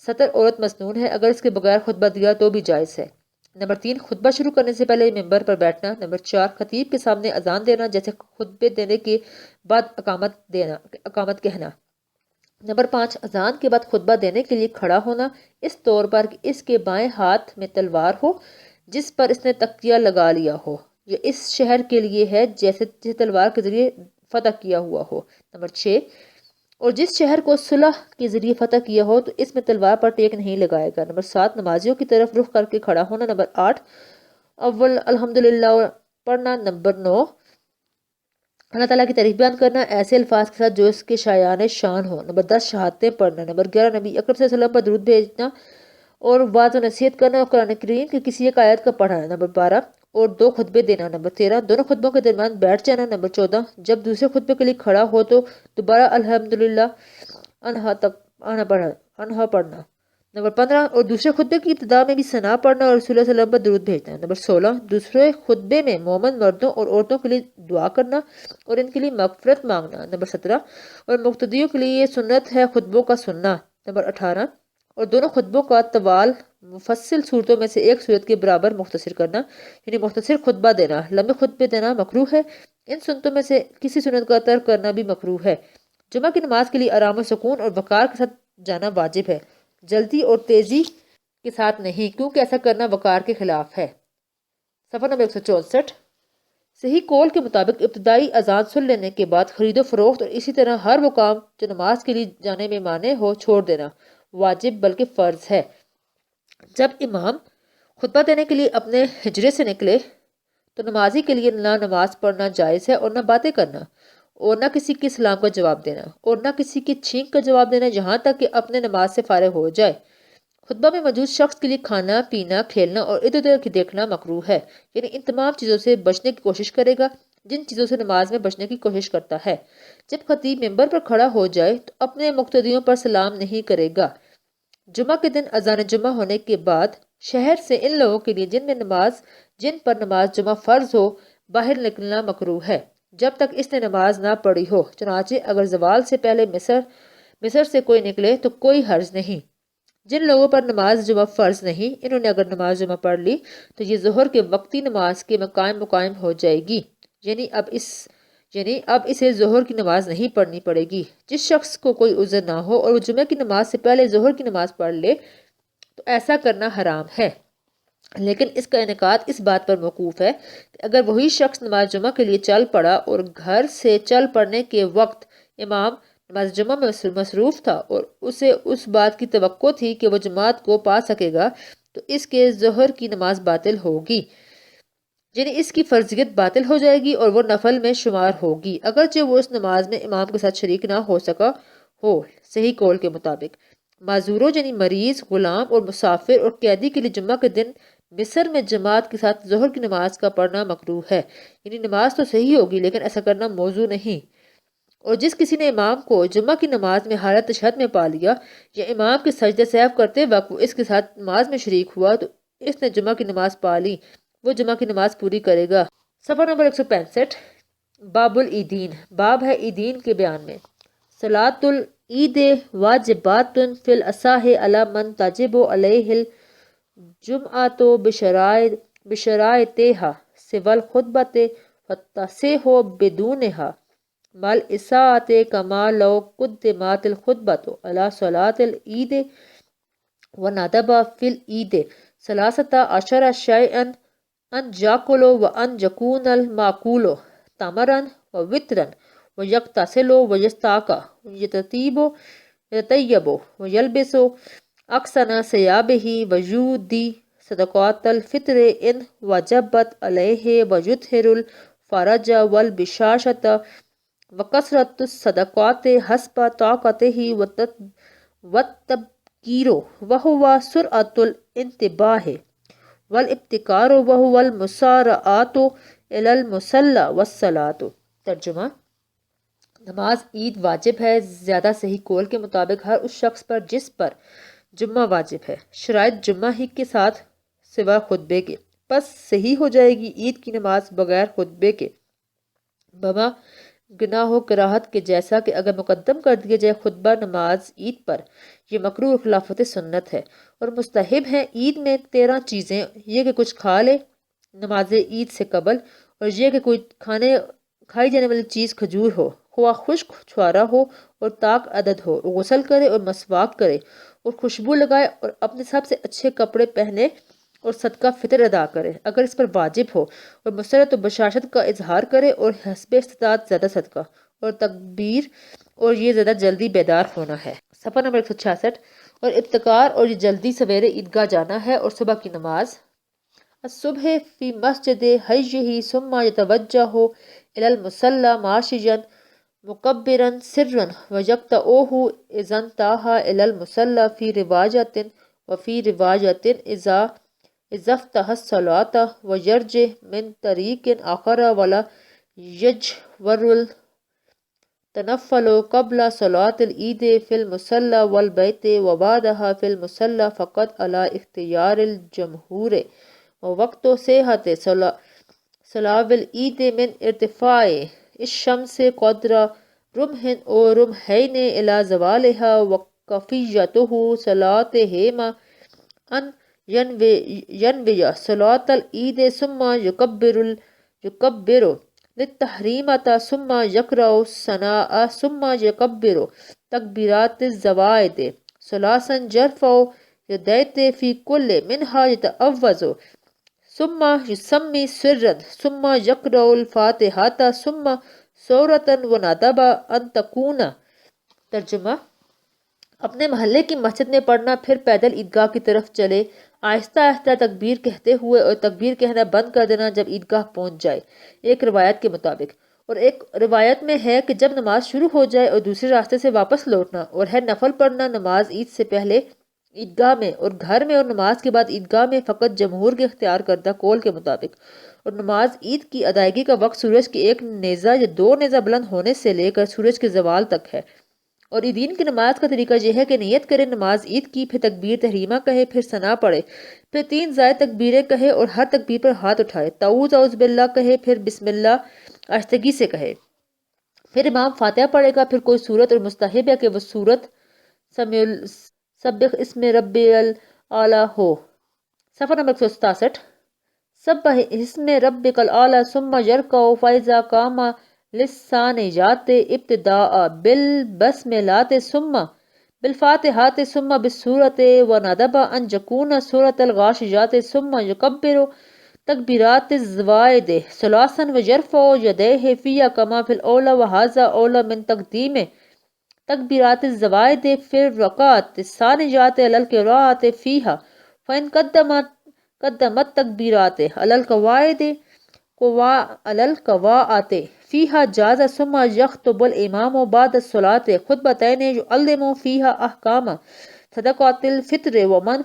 سطر عورت مسنون ہے، اگر اس کے بغیر خطبہ دیا تو بھی جائز ہے۔ نمبر 3 خطبہ شروع کرنے سے پہلے ممبر پر بیٹھنا۔ نمبر 4 خطیب کے سامنے اذان دینا، جیسے خطبے دینے کے بعد اقامت کہنا۔ نمبر 5 اذان کے بعد خطبہ دینے کے لیے کھڑا ہونا، اس طور پر کہ اس کے بائیں ہاتھ میں تلوار ہو جس پر اس نے تکیہ لگا لیا ہو، یہ اس شہر کے لیے ہے جسے تلوار کے ذریعے فتح کیا ہوا ہو۔ نمبر 6 اور جس شہر کو صلح کے ذریعے فتح کیا ہو تو اس میں تلوار پر ٹیک نہیں لگائے گا۔ نمبر 7 نمازیوں کی طرف رخ کر کے کھڑا ہونا۔ نمبر 8 اول الحمدللہ پڑھنا۔ نمبر 9 اللہ تعالیٰ کی تعریف بیان کرنا ایسے الفاظ کے ساتھ جو اس کے شایان شان ہو۔ نمبر 10 شہادتیں پڑھنا۔ نمبر 11 نبی اکرم صلی اللہ علیہ وسلم پر درود بھیجنا اور واعظ و نصیحت کرنا اور قرآن کریم کی کسی ایک آیت کا پڑھنا۔ نمبر 12 اور 2 خطبے دینا۔ نمبر 13 دونوں خطبوں کے درمیان بیٹھ جانا۔ نمبر 14 جب دوسرے خطبے کے لیے کھڑا ہو تو دوبارہ الحمدللہ انہا پڑھنا۔ نمبر 15 اور دوسرے خطبے کی ابتدا میں بھی ثنا پڑھنا اور رسول اللہ صلی اللہ علیہ وسلم پر درود بھیجنا۔ نمبر 16 دوسرے خطبے میں مومن مردوں اور عورتوں کے لیے دعا کرنا اور ان کے لیے مغفرت مانگنا۔ نمبر 17 اور مقتدیوں کے لیے یہ سنت ہے خطبوں کا سننا۔ نمبر 18 اور دونوں خطبوں کا طوال مفصل صورتوں میں سے ایک صورت کے برابر مختصر کرنا، یعنی مختصر خطبہ دینا۔ لمبے خطبے دینا مکروہ ہے۔ ان سنتوں میں سے کسی سنت کا ترک کرنا بھی مکروہ ہے۔ جمعہ کی نماز کے لیے آرام و سکون اور وقار کے ساتھ جانا واجب ہے، جلدی اور تیزی کے ساتھ نہیں، کیونکہ ایسا کرنا وقار کے خلاف ہے۔ صفحہ نمبر 164 صحیح قول کے مطابق ابتدائی اذان سن لینے کے بعد خرید و فروخت اور اسی طرح ہر وہ کام جو نماز کے لیے جانے میں مانع ہو چھوڑ دینا واجب بلکہ فرض ہے۔ جب امام خطبہ دینے کے لیے اپنے حجرے سے نکلے تو نمازی کے لیے نہ نماز پڑھنا جائز ہے اور نہ باتیں کرنا اور نہ کسی کے سلام کا جواب دینا اور نہ کسی کے چھینک کا جواب دینا یہاں تک کہ اپنے نماز سے فارغ ہو جائے۔ خطبہ میں موجود شخص کے لیے کھانا پینا کھیلنا اور ادھر ادھر کی دیکھنا مکروہ ہے، یعنی ان تمام چیزوں سے بچنے کی کوشش کرے گا جن چیزوں سے نماز میں بچنے کی کوشش کرتا ہے۔ جب خطیب ممبر پر کھڑا ہو جائے تو اپنے مقتدیوں پر سلام نہیں کرے گا۔ جمعہ کے دن اذان جمعہ ہونے کے بعد شہر سے ان لوگوں کے لیے جن پر نماز جمعہ فرض ہو باہر نکلنا مکروہ ہے جب تک اس نے نماز نہ پڑھی ہو، چنانچہ اگر زوال سے پہلے مصر سے کوئی نکلے تو کوئی حرج نہیں۔ جن لوگوں پر نماز جمعہ فرض نہیں، انہوں نے اگر نماز جمعہ پڑھ لی تو یہ ظہر کے وقتی نماز کے مقائم ہو جائے گی، یعنی اب اسے ظہر کی نماز نہیں پڑھنی پڑے گی۔ جس شخص کو کوئی عذر نہ ہو اور وہ جمعہ کی نماز سے پہلے ظہر کی نماز پڑھ لے تو ایسا کرنا حرام ہے، لیکن اس کا انعقاد اس بات پر موقوف ہے کہ اگر وہی شخص نماز جمعہ کے لیے چل پڑا اور گھر سے چل پڑنے کے وقت امام نماز جمعہ میں مصروف تھا اور اسے اس بات کی توقع تھی کہ وہ جماعت کو پا سکے گا تو اس کے ظہر کی نماز باطل ہوگی، یعنی اس کی فرضیت باطل ہو جائے گی اور وہ نفل میں شمار ہوگی اگرچہ وہ اس نماز میں امام کے ساتھ شریک نہ ہو سکا ہو۔ صحیح قول کے مطابق معذوروں یعنی مریض، غلام اور مسافر اور قیدی کے لیے جمعہ کے دن مصر میں جماعت کے ساتھ ظہر کی نماز کا پڑھنا مکروہ ہے، یعنی نماز تو صحیح ہوگی لیکن ایسا کرنا موضوع نہیں۔ اور جس کسی نے امام کو جمعہ کی نماز میں حالت تشہد میں پا لیا یا امام کے سجدہ سہو کرتے وقت وہ اس کے ساتھ نماز میں شریک ہوا تو اس نے جمعہ کی نماز پا لی، وہ جمعہ کی نماز پوری کرے گا۔ صفحہ نمبر 165 باب العیدین، باب ہے عیدین کے بیان میں۔ صلاۃ العید واجبات فی الاصح علی من تجب علیہ الجمعۃ بشرائطہا سوى الخطبۃ فتصح بدونہا مال اساعت کما لو قدمت الخطبۃ علی صلاۃ العید وندب فی العید ثلاثۃ عشر شیئا ان یاکل وان یکون الماکول تمرا ووترا ویغتسل ویستاک یتطیب ویلبس احسن ثیابہ ویؤدی صدقات الفطر ان وجبت علیہ ویظہر الفرج والبشاشۃ وکثرت الصدقات حسب طاقتہ والتبکیر وہو سرعۃ الانتباہ والابتکار وہو المسارعۃ الی المصلی والصلاۃ۔ ترجمہ: نماز عید واجب ہے زیادہ صحیح قول کے مطابق ہر اس شخص پر جس پر جمعہ واجب ہے، شرائط جمعہ ہی کے ساتھ سوا خطبے کے، پس صحیح ہو جائے گی عید کی نماز بغیر خطبے کے بما گناہ و کراہت کے، جیسا کہ اگر مقدم کر دیا جائے خطبہ نماز عید پر، یہ مکروہ اور خلافت سنت ہے۔ اور مستحب ہیں عید میں 13 چیزیں، یہ کہ کچھ کھا لے نماز عید سے قبل، اور یہ کہ کوئی کھائی جانے والی چیز کھجور ہو، خواہ خشک چھوارا ہو اور طاق عدد ہو، غسل کرے اور مسواک کرے اور خوشبو لگائے اور اپنے سب سے اچھے کپڑے پہنے اور صدقہ فطر ادا کرے اگر اس پر واجب ہو، اور مسرت و بشاشت کا اظہار کرے اور حسب استطاعت زیادہ صدقہ اور تکبیر، اور یہ زیادہ جلدی بیدار ہونا ہے۔ صفحہ نمبر 166 اور ابتکار اور یہ جلدی سویرے عیدگاہ جانا ہے اور صبح کی نماز الصبح فی مسجد حیہ ثم یتوجہ إلى المصلى ماشيا مكبرا سرا ويقطعه إذا انتهى إلى المصلى في رواية وفي رواية إذا افتح الصلاة ويرجع من طريق آخر ولا يجور التنفل قبل صلاة العيد في المصلى والبيت وبعدها في المصلى فقط على اختيار الجمهور ووقت صحة صلاة العيد من ارتفاع الشمس قدر رمح أو رمحين إلى زوالها وكفيته صلاتهما أن ينوي صلاة العيد ثم يكبر للتحريمة ثم يقرأ الثناء ثم يكبر تكبيرات الزوائد ثلاثا يرفع يديه في كل منها يتأوذ ثم يسمي سرا ثم يقرأ الفاتحة ثم سورة وندب أن تكون. ترجمہ: اپنے محلے کی مسجد میں پڑھنا، پھر پیدل عیدگاہ کی طرف چلے، آہستہ آہستہ تکبیر کہتے ہوئے اور تکبیر کہنا بند کر دینا جب عیدگاہ پہنچ جائے، ایک روایت کے مطابق. اور ایک روایت میں ہے کہ جب نماز شروع ہو جائے اور دوسرے راستے سے واپس لوٹنا، اور ہے نفل پڑھنا نماز عید سے پہلے عیدگاہ میں اور گھر میں، اور نماز کے بعد عیدگاہ میں فقط جمہور کے اختیار کردہ قول کے مطابق. اور نماز عید کی ادائیگی کا وقت سورج کے ایک نیزہ یا دو نیزہ بلند ہونے سے لے کر سورج کے زوال تک ہے. اور عیدین کی نماز کا طریقہ یہ ہے کہ نیت کرے نماز عید کی، پھر تکبیر تحریمہ کہے، پھر ثنا پڑھے، پھر 3 زائد تکبیریں کہے اور ہر تکبیر پر ہاتھ اٹھائے، اعوذ باللہ کہے، پھر بسم اللہ آہستگی سے کہے، پھر امام فاتحہ پڑھے گا، پھر کوئی صورت، اور مستحب ہے کہ وہ صورت سبح اسم ربی الاعلیٰ ہو. صفحہ نمبر 167. سبح اسم ربک الاعلیٰ ثم یرکع فاذا قام للثانیات ابتداء بالبسملات ثم بالفاتحات ثم بالسورة وندب ان يكون سورة الغاشیات ثم يكبر تکبیرات الزوائد ثلاثا ويرفع يديه فيها كما في الأولى وهذا أولى من تقديم تکبیرات الزوائد في الركعات الثانيات على القراءة فيها فإن قدمت تکبیرات على القواعد فيها جاز ثم يخطب الإمام بعد الصلاة خطبتين يعلم فيها أحكام صدقات الفطر ومن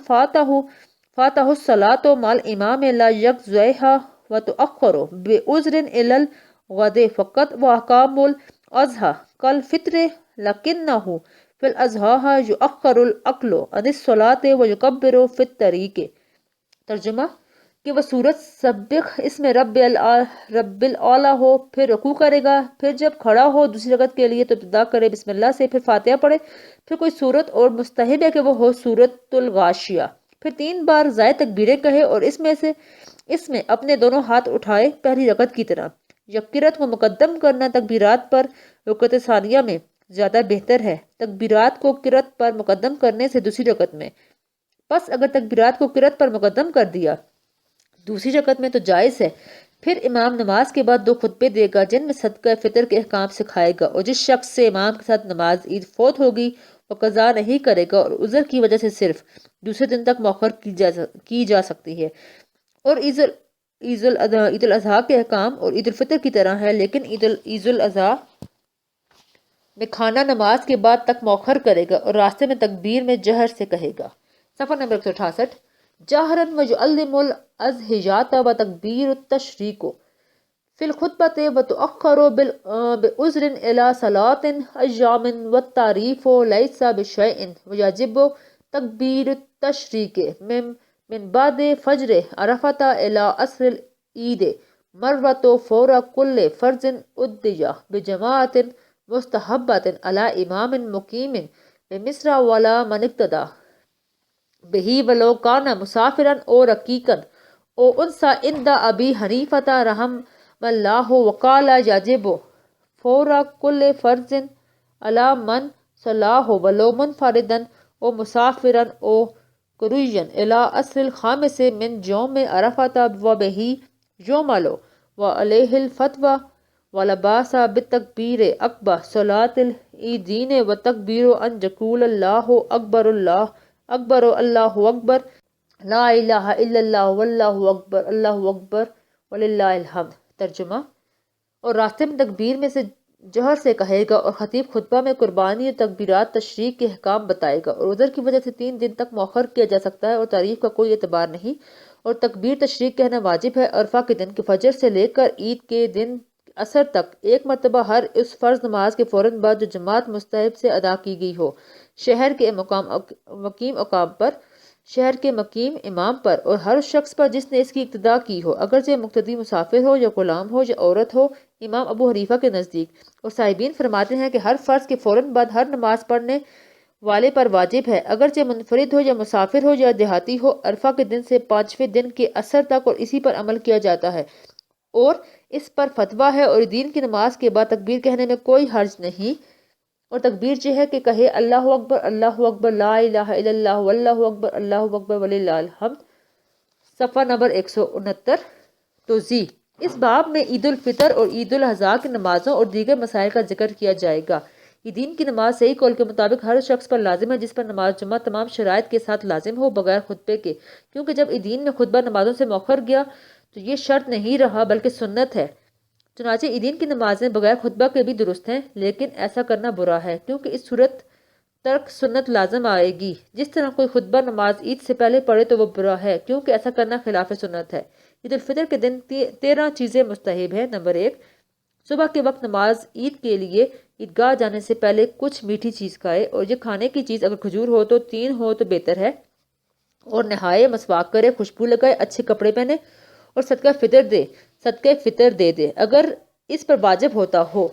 فاته الصلاة مع الإمام لا يقضيها وتؤخر بعذر إلى الغد فقط وأحكام الأضحى كالفطر لكنه في الأضحى يؤخر الأكل عن الصلاة ويكبر في الطريق. ترجمہ: کہ وہ سورت سبح اسم رب الاعلیٰ ہو، پھر رکوع کرے گا، پھر جب کھڑا ہو دوسری رکعت کے لیے تو ابتدا کرے بسم اللہ سے، پھر فاتحہ پڑھے، پھر کوئی صورت، اور مستحب ہے کہ وہ ہو سورت الغاشیہ، پھر 3 بار زائد تکبیریں کہے اور اس میں اپنے دونوں ہاتھ اٹھائے پہلی رکعت کی طرح. یکرت کو مقدم کرنا تکبیرات پر رکعت ثانیہ میں زیادہ بہتر ہے، تکبیرات کو قرات پر مقدم کرنے سے دوسری رکعت میں. پس اگر تکبیرات کو قرات پر مقدم کر دیا دوسری رکعت میں تو جائز ہے. پھر امام نماز کے بعد 2 خطبے دے گا جن میں صدقہ فطر کے احکام سکھائے گا، اور جس شخص سے امام کے ساتھ نماز عید فوت ہوگی وہ قضا نہیں کرے گا، اور عذر کی وجہ سے صرف دوسرے دن تک مؤخر کی جا سکتی ہے. اور عید الاضحیٰ کے احکام اور عید الفطر کی طرح ہے، لیکن عید الاضحیٰ میں کھانا نماز کے بعد تک مؤخر کرے گا اور راستے میں تکبیر میں جہر سے کہے گا. صفحہ نمبر 168. جہرن ویعلم الاضحیات وتکبیر التشریق فی الخطبۃ وتؤخر بعذر الی صلاة ایام والتعریف لیس بشیء ویجب تکبیر التشریق من بعد فجر عرفۃ الی عصر العید مرۃ فور کل فرض ادیہ بجماعۃ مستحبۃ علی امام مقیم بمصر ولا من اقتدی بہی ولو کان مسافرا او رقیقا او انسا عند ابی حنیفۃ رحم اللہ وقال یجب فور کل فرض علی من صلاح ولو منفردا او مسافرا او قرویا الی عصر الخامس من یوم عرفۃ وبہی یعمل وعلیہ الفتوی ولا باس بالتکبیر عقب صلاۃ العیدین وتکبیر ان یقول اللہ اکبر اللہ اکبر لا الہ الا اللہ واللہ اکبر اللہ اکبر وللہ الحمد. ترجمہ: اور راستے میں تکبیر میں سے جہر سے کہے گا، اور خطیب خطبہ میں قربانی اور تکبیرات تشریق کے احکام بتائے گا، اور عذر کی وجہ سے 3 دن تک مؤخر کیا جا سکتا ہے اور تاریخ کا کوئی اعتبار نہیں، اور تکبیر تشریق کہنا واجب ہے عرفہ کے دن کے فجر سے لے کر عید کے دن عصر تک، ایک مرتبہ ہر اس فرض نماز کے فوراً بعد جو جماعت مستحب سے ادا کی گئی ہو، شہر کے مقیم امام پر، اور ہر اس شخص پر جس نے اس کی اقتداء کی ہو، اگرچہ مقتدی مسافر ہو یا غلام ہو یا عورت ہو۔ امام ابو حنیفہ کے نزدیک اور صاحبین فرماتے ہیں کہ ہر فرض کے فوراً بعد ہر نماز پڑھنے والے پر واجب ہے، اگرچہ منفرد ہو یا مسافر ہو یا دیہاتی ہو، عرفہ کے دن سے 5ویں دن کے عصر تک، اور اسی پر عمل کیا جاتا ہے اور اس پر فتویٰ ہے، اور دین کی نماز کے بعد تکبیر کہنے میں کوئی حرج نہیں، اور تکبیر یہ ہے کہ کہے اللہ اکبر لا الہ الا اللہ واللہ اکبر وللہ الحمد۔ صفحہ نمبر 169۔ توضیح: اس باب میں عید الفطر اور عید الاضحیٰ کی نمازوں اور دیگر مسائل کا ذکر کیا جائے گا۔ عیدین کی نماز صحیح قول کے مطابق ہر شخص پر لازم ہے جس پر نماز جمعہ تمام شرائط کے ساتھ لازم ہو بغیر خطبے کے، کیونکہ جب عیدین میں خطبہ نمازوں سے مؤخر گیا تو یہ شرط نہیں رہا بلکہ سنت ہے۔ چنانچہ عیدین کی نمازیں بغیر خطبہ کے بھی درست ہیں، لیکن ایسا کرنا برا ہے کیونکہ اس صورت ترک سنت لازم آئے گی۔ جس طرح کوئی خطبہ نماز عید سے پہلے پڑھے تو وہ برا ہے کیونکہ ایسا کرنا خلاف سنت ہے۔ عید الفطر کے دن 13 چیزیں مستحب ہیں۔ نمبر 1، صبح کے وقت نماز عید کے لیے عیدگاہ جانے سے پہلے کچھ میٹھی چیز کھائے، اور یہ کھانے کی چیز اگر کھجور ہو تو 3 ہو تو بہتر ہے، اور نہائے، مسواک کرے، خوشبو لگائے، اچھے کپڑے پہنے اور صدقہ فطر دے دے اگر اس پر واجب ہوتا ہو،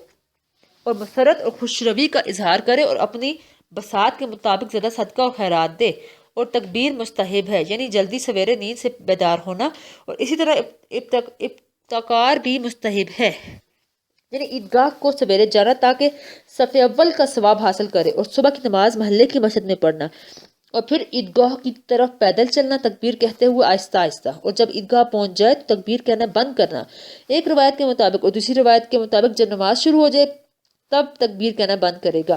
اور مسرت اور خوش روی کا اظہار کرے اور اپنی بساط کے مطابق زیادہ صدقہ اور خیرات دے، اور تکبیر مستحب ہے یعنی جلدی سویرے نیند سے بیدار ہونا، اور اسی طرح ابتکار بھی مستحب ہے یعنی عیدگاہ کو سویرے جانا تاکہ صف اول کا ثواب حاصل کرے، اور صبح کی نماز محلے کی مسجد میں پڑھنا، اور پھر عیدگاہ کی طرف پیدل چلنا تکبیر کہتے ہوئے آہستہ آہستہ، اور جب عیدگاہ پہنچ جائے تو تکبیر کہنا بند کرنا ایک روایت کے مطابق، اور دوسری روایت کے مطابق جب نماز شروع ہو جائے تب تکبیر کہنا بند کرے گا۔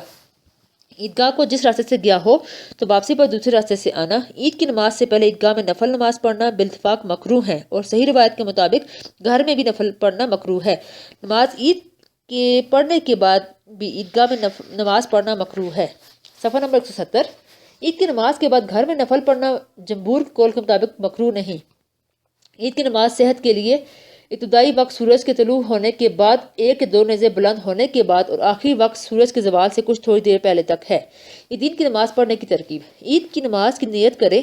عیدگاہ کو جس راستے سے گیا ہو تو واپسی پر دوسرے راستے سے آنا۔ عید کی نماز سے پہلے عیدگاہ میں نفل نماز پڑھنا بالاتفاق مکروہ ہے، اور صحیح روایت کے مطابق گھر میں بھی نفل پڑھنا مکروہ ہے۔ نماز عید کے پڑھنے کے بعد بھی عیدگاہ میں نماز پڑھنا مکروہ ہے۔ صفحہ نمبر 170۔ عید کی نماز کے بعد گھر میں نفل پڑھنا جمہور قول کے مطابق مکروہ نہیں۔ عید کی نماز صحت کے لیے ابتدائی وقت سورج کے طلوع ہونے کے بعد 1 یا 2 نیزے بلند ہونے کے بعد، اور آخری وقت سورج کے زوال سے کچھ تھوڑی دیر پہلے تک ہے۔ عیدین کی نماز پڑھنے کی ترکیب: عید کی نماز کی نیت کرے،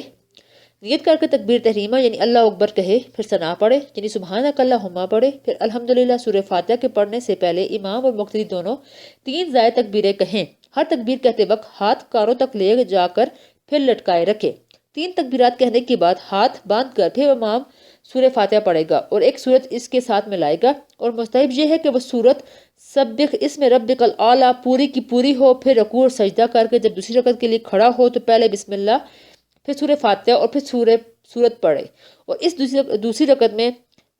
نیت کر کے تکبیر تحریمہ یعنی اللہ اکبر کہے، پھر ثنا پڑھے یعنی سبحانک اللہم پڑھے، پھر الحمدللہ سورہ فاتحہ کے پڑھنے سے پہلے امام اور مقتدی دونوں 3 زائد تکبیریں کہیں۔ ہر تکبیر کہتے وقت ہاتھ کانوں تک لے جا کر پھر لٹکائے رکھے۔ 3 تکبیرات کہنے کے بعد ہاتھ باندھ کر پھر امام سورہ فاتحہ پڑھے گا اور ایک سورت اس کے ساتھ ملائے گا، اور مستحب یہ ہے کہ وہ سورت سبح اسم ربک الاعلیٰ پوری کی پوری ہو، پھر رکوع اور سجدہ کر کے جب دوسری رکعت کے لیے کھڑا ہو تو پہلے بسم اللہ، پھر سورہ فاتحہ اور پھر سورت پڑھے، اور اس دوسری رکعت میں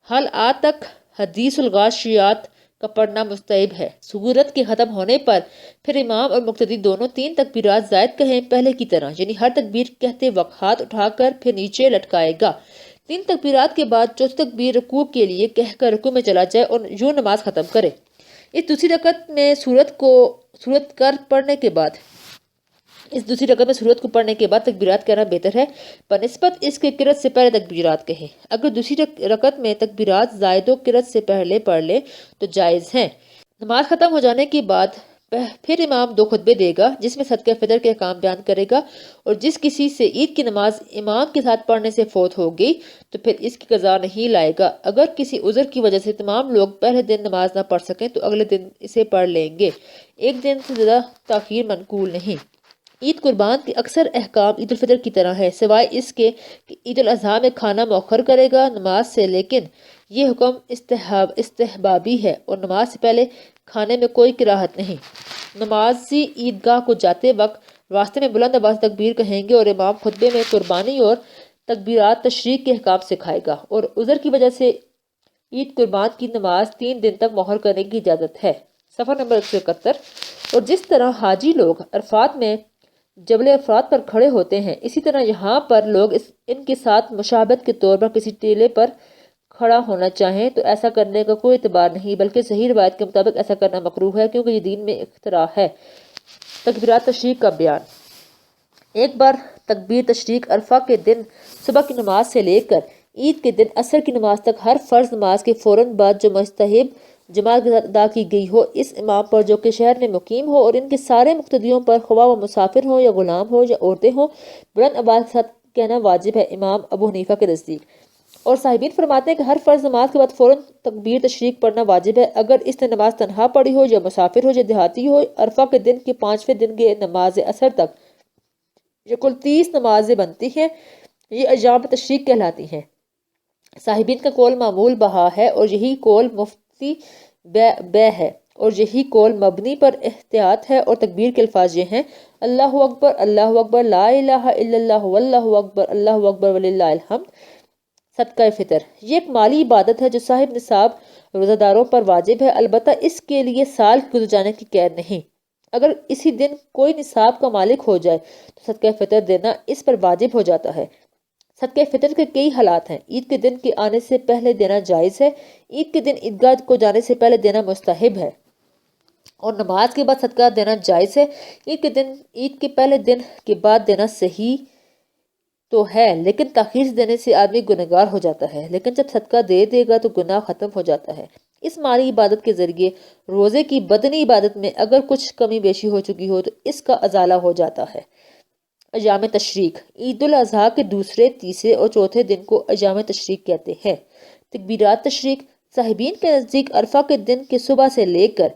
حل تک حدیث الغاشیات کا پڑھنا مستحب ہے۔ سورت کے ختم ہونے پر پھر امام اور مقتدی دونوں 3 تکبیرات زائد کہیں پہلے کی طرح، یعنی ہر تکبیر کہتے وقت ہاتھ اٹھا کر پھر نیچے لٹکائے گا۔ 3 تکبیرات کے بعد چوتھی تکبیر رکوع کے لیے کہہ کر رکوع میں چلا جائے اور یوں نماز ختم کرے۔ اس دوسری رکعت میں سورت کو پڑھنے کے بعد تکبیرات کہنا بہتر ہے بنسبت اس کے قرأت سے پہلے تکبیرات کہے۔ اگر دوسری رکعت میں تکبیرات زائد و قرأت سے پہلے پڑھ لے تو جائز ہیں۔ نماز ختم ہو جانے کے بعد پھر امام 2 خطبے دے گا جس میں صدقہ فطر کے احکام بیان کرے گا، اور جس کسی سے عید کی نماز امام کے ساتھ پڑھنے سے فوت ہو گئی تو پھر اس کی قضا نہیں لائے گا۔ اگر کسی عذر کی وجہ سے تمام لوگ پہلے دن نماز نہ پڑھ سکیں تو اگلے دن اسے پڑھ لیں گے، 1 دن سے زیادہ تاخیر منقول نہیں۔ عید قربان کے اکثر احکام عید الفطر کی طرح ہے سوائے اس کے کہ عید الاضحیٰ میں کھانا مؤخر کرے گا نماز سے، لیکن یہ حکم استحبابی ہے اور نماز سے پہلے کھانے میں کوئی کراہت نہیں۔ نمازی عیدگاہ کو جاتے وقت راستے میں بلند آواز تکبیر کہیں گے اور امام خطبے میں قربانی اور تکبیرات تشریق کے احکام سکھائے گا، اور عذر کی وجہ سے عید قربان کی نماز 3 دن تک مؤخر کرنے کی اجازت ہے۔ صفحہ نمبر 171۔ اور جس طرح حاجی لوگ عرفات میں جبل عرفات پر کھڑے ہوتے ہیں، اسی طرح یہاں پر لوگ ان کے ساتھ مشابہت کے طور پر کسی ٹیلے پر کھڑا ہونا چاہیں تو ایسا کرنے کا کوئی اعتبار نہیں، بلکہ صحیح روایت کے مطابق ایسا کرنا مکروہ ہے، کیونکہ یہ دین میں اختراع ہے۔ تکبیرات تشریق کا بیان۔ ایک بار تکبیر تشریق عرفہ کے دن صبح کی نماز سے لے کر عید کے دن عصر کی نماز تک ہر فرض نماز کے فوراً بعد جو مستحب جماعت کے ساتھ ادا کی گئی ہو، اس امام پر جو کہ شہر میں مقیم ہو اور ان کے سارے مقتدیوں پر خواہ وہ مسافر ہوں یا غلام ہو یا عورتیں ہوں، بلند آواز کے ساتھ کہنا واجب ہے، امام ابو حنیفہ کے نزدیک۔ اور صاحبین فرماتے ہیں کہ ہر فرض نماز کے بعد فوراً تکبیر تشریق پڑھنا واجب ہے، اگر اس نے نماز تنہا پڑھی ہو یا مسافر ہو یا دیہاتی ہو۔ عرفہ کے دن کے 5ویں دن کے نماز اثر تک یہ کل 30 نمازیں بنتی ہیں، یہ ایام تشریق کہلاتی ہیں۔ صاحبین کا قول معمول بہا ہے اور یہی قول مفتی بے ہے، اور یہی قول مبنی پر احتیاط ہے۔ اور تکبیر کے الفاظ یہ ہیں: اللہ اکبر، لا الہ الا اللہ، واللہ اکبر، اللہ اکبر وللہ الحمد۔ صدقہ فطر یہ ایک مالی عبادت ہے جو صاحب نصاب روزہ داروں پر واجب ہے، البتہ اس کے لیے سال گزر جانے کی قید نہیں۔ اگر اسی دن کوئی نصاب کا مالک ہو جائے تو صدقہ فطر دینا اس پر واجب ہو جاتا ہے۔ صدقہ فطر کے کئی حالات ہیں۔ عید کے دن کے آنے سے پہلے دینا جائز ہے، عید کے دن عیدگاہ کو جانے سے پہلے دینا مستحب ہے، اور نماز کے بعد صدقہ دینا جائز ہے۔ عید کے پہلے دن کے بعد دینا صحیح تو ہے، لیکن تاخیر سے دینے سے آدمی گنہگار ہو جاتا ہے، لیکن جب صدقہ دے دے گا تو گناہ ختم ہو جاتا ہے۔ اس مالی عبادت کے ذریعے روزے کی بدنی عبادت میں اگر کچھ کمی بیشی ہو چکی ہو تو اس کا ازالہ ہو جاتا ہے۔ ایام تشریق عید الاضحیٰ کے دوسرے، تیسرے اور چوتھے دن کو ایام تشریق کہتے ہیں۔ تکبیرات تشریق صاحبین کے نزدیک عرفہ کے دن کے صبح سے لے کر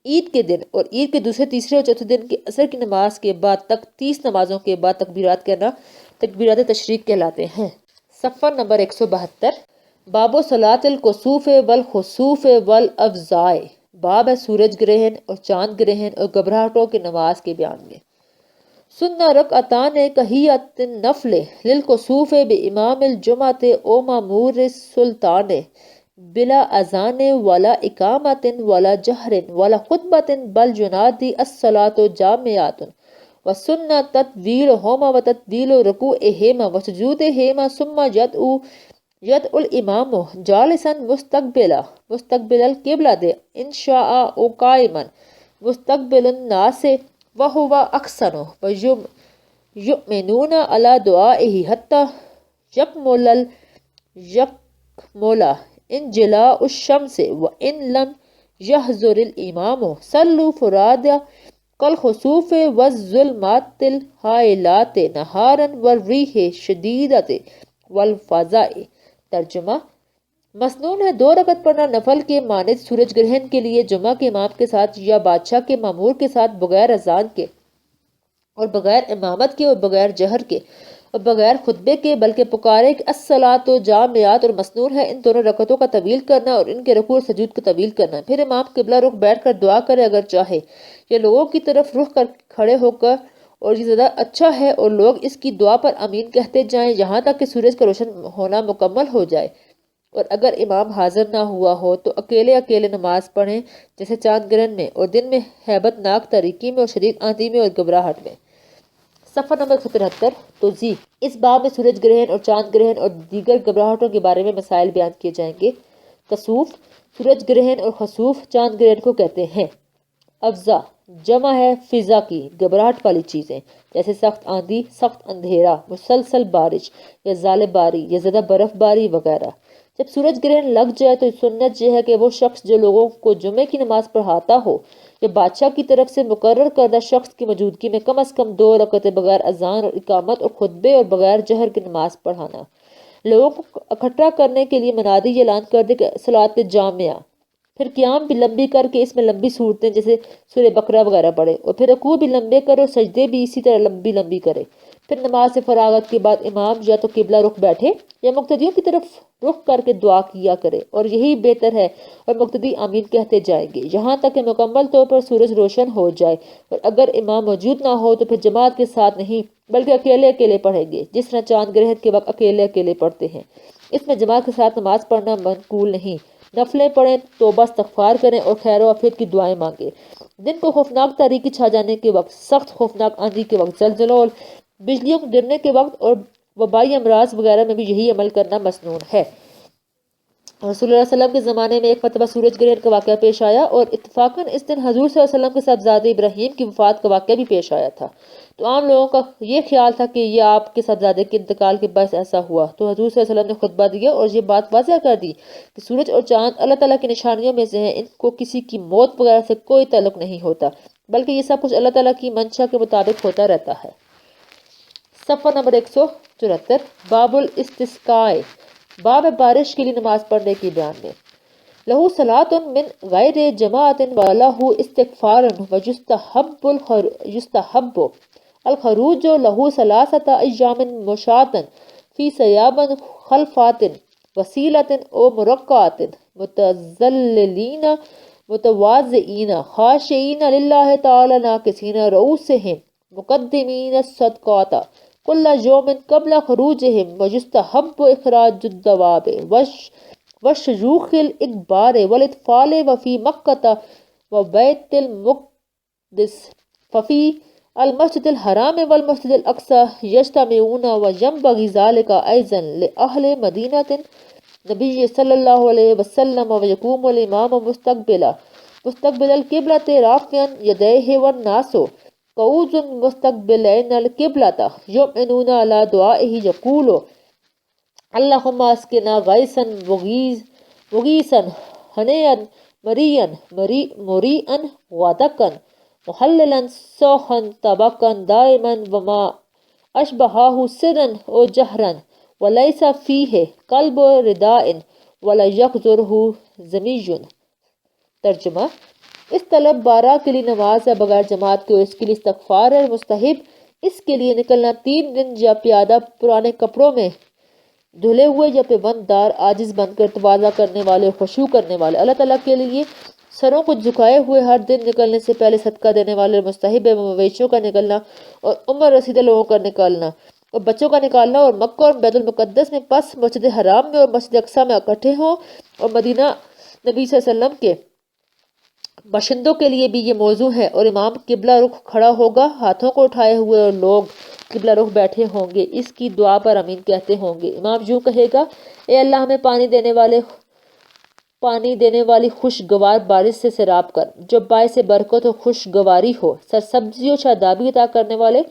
عید کے دن اور عید کے دوسرے، تیسرے اور چوتھے دن کے عصر کی نماز کے بعد تک 30 نمازوں کے بعد تکبیرات کہنا تکبیرات تشریق کہلاتے ہیں۔ صفحہ نمبر 172۔ باب صلاۃ الکسوف والخسوف والافزاء، باب ہے سورج گرہن اور چاند گرہن اور گھبراہٹوں کی نماز کے بیان میں۔ سنہ رکعتان کہیۃ النفل للکسوف بامام الجمعۃ او مامور السلطان بلا اذان ولا اقامۃ ولا جہر ولا خطبۃ بل ینادی الصلاۃ جامعۃ وسنہ تطویلہما وتطویل رکوعہما وسجودہما ثم یدعو الامام جالسا مستقبل القبلۃ ان شاء او قائما مستقبل الناس وہو احسن ویؤمنون علی دعائہ حتی یکمل انجلاء الشمس وان لم یحضر الامام صلوا فرادی کالخسوف والظلمات الحائلات نہارا والریح شدیدۃ والفزع۔ ترجمہ: مسنون ہے 2 رکعت پڑھنا نفل کے مانند سورج گرہن کے لیے جمعہ کے امام کے ساتھ یا بادشاہ کے مامور کے ساتھ، بغیر اذان کے اور بغیر امامت کے اور بغیر جہر کے اور بغیر خطبے کے، بلکہ پکارے کہ الصلاۃ جامعۃ، اور مسنون ہے ان دونوں رکعتوں کا طویل کرنا اور ان کے رکوع اور سجود کو طویل کرنا۔ پھر امام قبلہ رخ بیٹھ کر دعا کرے اگر چاہے، یا لوگوں کی طرف رخ کر کھڑے ہو کر، اور یہ زیادہ اچھا ہے، اور لوگ اس کی دعا پر آمین کہتے جائیں یہاں تک کہ سورج کا روشن ہونا مکمل ہو جائے۔ اور اگر امام حاضر نہ ہوا ہو تو اکیلے نماز پڑھیں، جیسے چاند گرہن میں اور دن میں ہیبت ناک تاریکی میں اور شدید آندھی میں اور گھبراہٹ میں۔ صفحہ نمبر 173۔ توضیح: اس باب میں سورج گرہن اور چاند گرہن اور دیگر گھبراہٹوں کے بارے میں مسائل بیان کیے جائیں گے۔ کسوف سورج گرہن اور خسوف چاند گرہن کو کہتے ہیں۔ افزا جمع ہے فضا کی، گھبراہٹ والی چیزیں، جیسے سخت آندھی، سخت اندھیرا، مسلسل بارش یا ظالم باری یا زیادہ برف باری وغیرہ۔ جب سورج گرہن لگ جائے تو سنت یہ ہے کہ وہ شخص جو لوگوں کو جمعے کی نماز پڑھاتا ہو یا بادشاہ کی طرف سے مقرر کردہ شخص کی موجودگی میں کم از کم 2 رکعتیں بغیر اذان اور اقامت اور خطبے اور بغیر جہر کی نماز پڑھانا۔ لوگوں کو اکٹھا کرنے کے لیے منادی یہ اعلان کر دے کہ صلاۃ جامعہ، پھر قیام بھی لمبی کر کے اس میں لمبی صورتیں جیسے سورہ بقرہ وغیرہ پڑھے، اور پھر رکوع بھی لمبے کرے اور سجدے بھی اسی طرح لمبی کرے۔ پھر نماز سے فراغت کے بعد امام یا تو قبلہ رخ بیٹھے یا مقتدیوں کی طرف رخ کر کے دعا کیا کرے، اور یہی بہتر ہے، اور مقتدی آمین کہتے جائیں گے یہاں تک کہ مکمل طور پر سورج روشن ہو جائے۔ اور اگر امام موجود نہ ہو تو پھر جماعت کے ساتھ نہیں بلکہ اکیلے پڑھیں گے، جس طرح چاند گرہن کے وقت اکیلے پڑھتے ہیں۔ اس میں جماعت کے ساتھ نماز پڑھنا منقول نہیں۔ نفلیں پڑھیں، توبہ استغفار کریں اور خیر و عافیت کی دعائیں مانگیں۔ دن کو خوفناک تاریکی چھا جانے کے وقت، سخت خوفناک آندھی کے وقت، زلزلوں اور بجلیوں کے گرنے کے وقت اور وبائی امراض وغیرہ میں بھی یہی عمل کرنا مسنون ہے۔ رسول اللہ صلی اللہ علیہ وسلم کے زمانے میں ایک مرتبہ سورج گرہن کا واقعہ پیش آیا اور اتفاقاً اس دن حضور صلی اللہ علیہ وسلم کے صاحبزادے ابراہیم کی وفات کا واقعہ بھی پیش آیا تھا۔ تو عام لوگوں کا یہ خیال تھا کہ یہ آپ کے صاحبزادے کے انتقال کے باعث ایسا ہوا، تو حضور صلی اللہ علیہ وسلم نے خطبہ دیا اور یہ بات واضح کر دی کہ سورج اور چاند اللہ تعالیٰ کی نشانیوں میں سے ہیں، ان کو کسی کی موت وغیرہ سے کوئی تعلق نہیں ہوتا، بلکہ یہ سب کچھ اللہ تعالیٰ کی منشا کے مطابق ہوتا رہتا ہے۔ صفحہ نمبر 174، باب الاستسقاء، باب بارش کے لیے نماز پڑھنے کی بیان میں۔ لہو صلاۃ من غیر جماعت ولہو استغفار یستحب الخروج لہو ثلاثۃ ایام مشاۃ فی ثیاب خلفات وسیلۃ او مرقعۃ متذللین متواضعین خاشعین للہ تعالی ناکسین رؤوسہم مقدمین الصدقات کل یوم قبل خروجہم ویستحب اخراج الدواب وشیوخ الاکبار والاطفال وفی مکہ وبیت المقدس ففی المسجد الحرام والمسجد الاقصی یجتمعون وینبغی ذلک ایضا لأہل مدینۃ نبی صلی اللہ علیہ وسلم ویقوم الامام مستقبل القبلۃ رافعا یدیہ والناس قعود مستقبلین القبلۃ یؤمنون علی دعائہ یقول اللہم اسقنا غیثا مغیثا ہنیئا مریئا غدقا محللا سوخا طبقا دائما وما اشبہہ سرا او جہرا ولیس فیہ قلب رداء ولا یقذرہ زمی۔ ترجمہ، اس طلب بارہ کے لیے نماز ہے بغیر جماعت کے اور اس کے لیے استغفار ہے مستحب، اس کے لیے نکلنا 3 دن یا پیادہ پرانے کپڑوں میں دھلے ہوئے یا پیبند دار عاجز بن کر تواضع کرنے والے اور خشوع کرنے والے اللہ تعالیٰ کے لیے سروں کو جھکائے ہوئے ہر دن نکلنے سے پہلے صدقہ دینے والے مستحب ہے مویشیوں کا نکلنا اور عمر رسیدہ لوگوں کا نکالنا اور بچوں کا نکالنا اور مکہ اور بیت المقدس میں پس مسجد حرام میں اور مسجد اقصی میں اکٹھے ہوں اور مدینہ نبی صلی اللہ علیہ وسلم کے باشندوں کے لیے بھی یہ موضوع ہے اور امام قبلہ رخ کھڑا ہوگا ہاتھوں کو اٹھائے ہوئے اور لوگ قبلہ رخ بیٹھے ہوں گے، اس کی دعا پر امین کہتے ہوں گے۔ امام یوں کہے گا، اے اللہ ہمیں پانی دینے والی خوشگوار بارش سے سیراب کر جو باعث برکت و خوشگواری ہو، سرسبزی و شادابی عطا کرنے والے،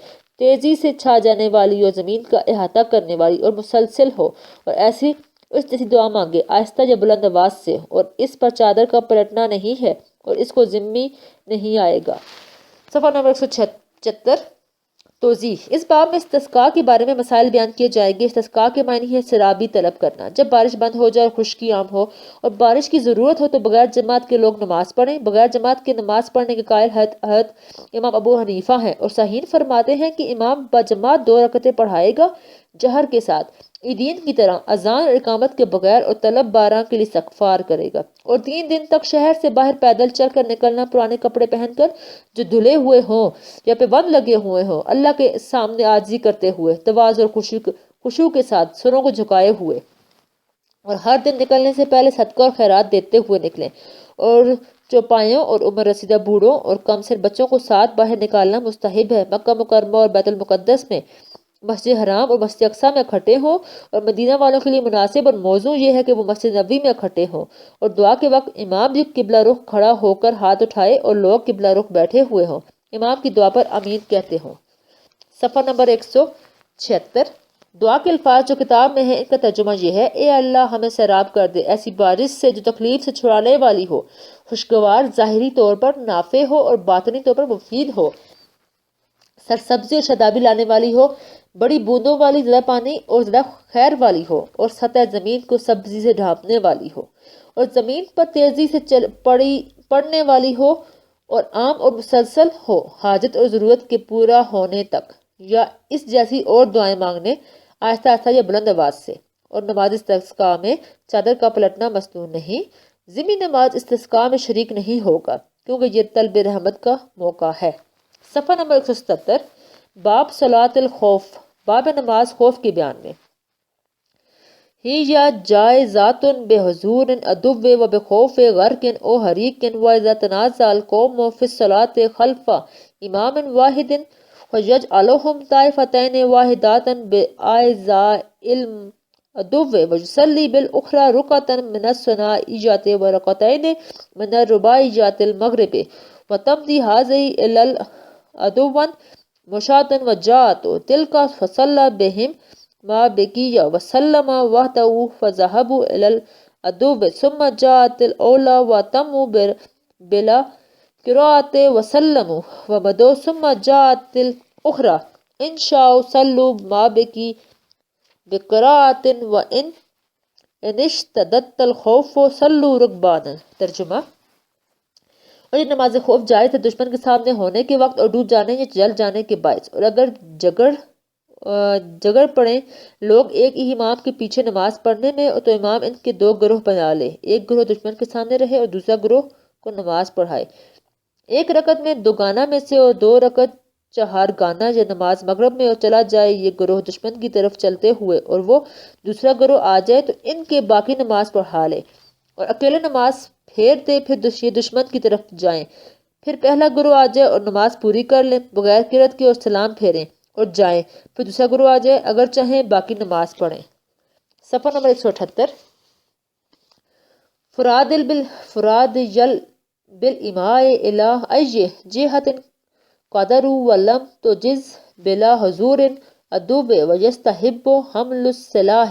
تیزی سے چھا جانے والی اور زمین کا احاطہ کرنے والی اور مسلسل ہو، اور ایسی اس جیسی دعا مانگے آہستہ یا بلند آواز سے، اور اس پر چادر کا پلٹنا نہیں ہے اور اس کو ذمہ نہیں آئے گا۔ صفحہ نمبر 176، توضیح، اس باب میں استسقاء کے بارے میں مسائل بیان کیے جائیں گے۔ استسقاء کے معنی ہے سیرابی طلب کرنا، جب بارش بند ہو جائے اور خشکی عام ہو اور بارش کی ضرورت ہو تو بغیر جماعت کے لوگ نماز پڑھیں۔ بغیر جماعت کے نماز پڑھنے کے قائل حضرت امام ابو حنیفہ ہیں اور صحیح فرماتے ہیں کہ امام بجماعت 2 رکعتیں پڑھائے گا جہر کے ساتھ، عیدین کی طرح اذان اور اقامت کے بغیر، اور طلب بارہ کے لیے استغفار کرے گا، اور 3 دن تک شہر سے باہر پیدل چل کر نکلنا، پرانے کپڑے پہن کر جو دھلے ہوئے ہوں یا پیبند لگے ہوئے ہوں، اللہ کے سامنے عاجزی کرتے ہوئے، تواضع اور خشوع کے ساتھ سروں کو جھکائے ہوئے، اور ہر دن نکلنے سے پہلے صدقہ اور خیرات دیتے ہوئے نکلیں، اور چوپایوں اور عمر رسیدہ بوڑھوں اور کم سن بچوں کو ساتھ باہر نکالنا مستحب ہے۔ مکہ مکرمہ اور بیت المقدس میں مسجد حرام اور مسجد اقصی میں اکٹھے ہوں، اور مدینہ والوں کے لیے مناسب اور موزوں یہ ہے کہ وہ مسجد نبوی میں اکٹھے ہوں، اور دعا کے وقت امام بھی قبلہ رخ کھڑا ہو کر ہاتھ اٹھائے اور لوگ قبلہ رخ بیٹھے ہوئے ہوں، امام کی دعا پر آمین کہتے ہوں۔ صفحہ نمبر 176، دعا کے الفاظ جو کتاب میں ہیں ان کا ترجمہ یہ ہے، اے اللہ ہمیں سیراب کر دے ایسی بارش سے جو تکلیف سے چھڑانے والی ہو، خوشگوار، ظاہری طور پر نافع ہو اور باطنی طور پر مفید ہو، سرسبزی اور شادابی لانے والی ہو، بڑی بوندوں والی، زیادہ پانی اور زیادہ خیر والی ہو، اور سطح زمین کو سبزی سے ڈھانپنے والی ہو، اور زمین پر تیزی سے پڑنے والی ہو، اور عام اور مسلسل ہو، حاجت اور ضرورت کے پورا ہونے تک، یا اس جیسی اور دعائیں مانگنے آہستہ آہستہ یا بلند آواز سے۔ اور نماز استسقاء میں چادر کا پلٹنا مصنون نہیں، ذمہ نماز استسقاء میں شریک نہیں ہوگا کیونکہ یہ طلب رحمت کا موقع ہے۔ صفحہ نمبر 177، باب صلاۃ الخوف، باب نماز خوف کے بیان میں۔ ہی یا جائزات بحضور عدو و بخوف غرق او حریق واذا تنازع القوم فی الصلاۃ خلف امام واحد فیجعلهم طائفتین واحدات بإعزاء العدو ويصلي بالأخرى ركعة من الثنائيات وركعتين من الرباعيات المغرب وتمضي هذه إلى العدو مشاة وجاءت تلك فصلى بهم ما بقي وسلم وحده فذهبوا إلى العدو ثم جاءت الأولى وتموا بلا قراءة وسلموا ومضوا ثم جاءت الأخرى إن شاءوا صلوا ما بقي بقراءة وإن اشتدت الخوف صلوا ركبانا. ترجمہ: اور یہ نماز خوف جائز ہے دشمن کے سامنے ہونے کے وقت اور ڈوب جانے یا جل جانے کے باعث، اور اگر جگڑ پڑیں لوگ ایک ہی امام کے پیچھے نماز پڑھنے میں تو امام ان کے دو گروہ بنا لے، ایک گروہ دشمن کے سامنے رہے اور دوسرا گروہ کو نماز پڑھائے، ایک رکعت میں دو گانا میں سے اور دو رکعت چہار گانا یا نماز مغرب میں اور چلا جائے یہ گروہ دشمن کی طرف چلتے ہوئے اور وہ دوسرا گروہ آ جائے تو ان کے باقی نماز پڑھا لے اور اکیلے نماز پھیر دے، پھر یہ دشمن کی طرف جائیں، پھر پہلا گروہ آ جائے اور نماز پوری کر لیں بغیر قرات کے اور سلام پھیریں اور جائیں، پھر دوسرا گروہ آ جائے، اگر چاہیں باقی نماز پڑھیں۔ صفحہ نمبر 178۔ فراد یل بالاماء الى ای جہت قدروا ولم تجز بلا حضور العدو ويستحب حمل السلاح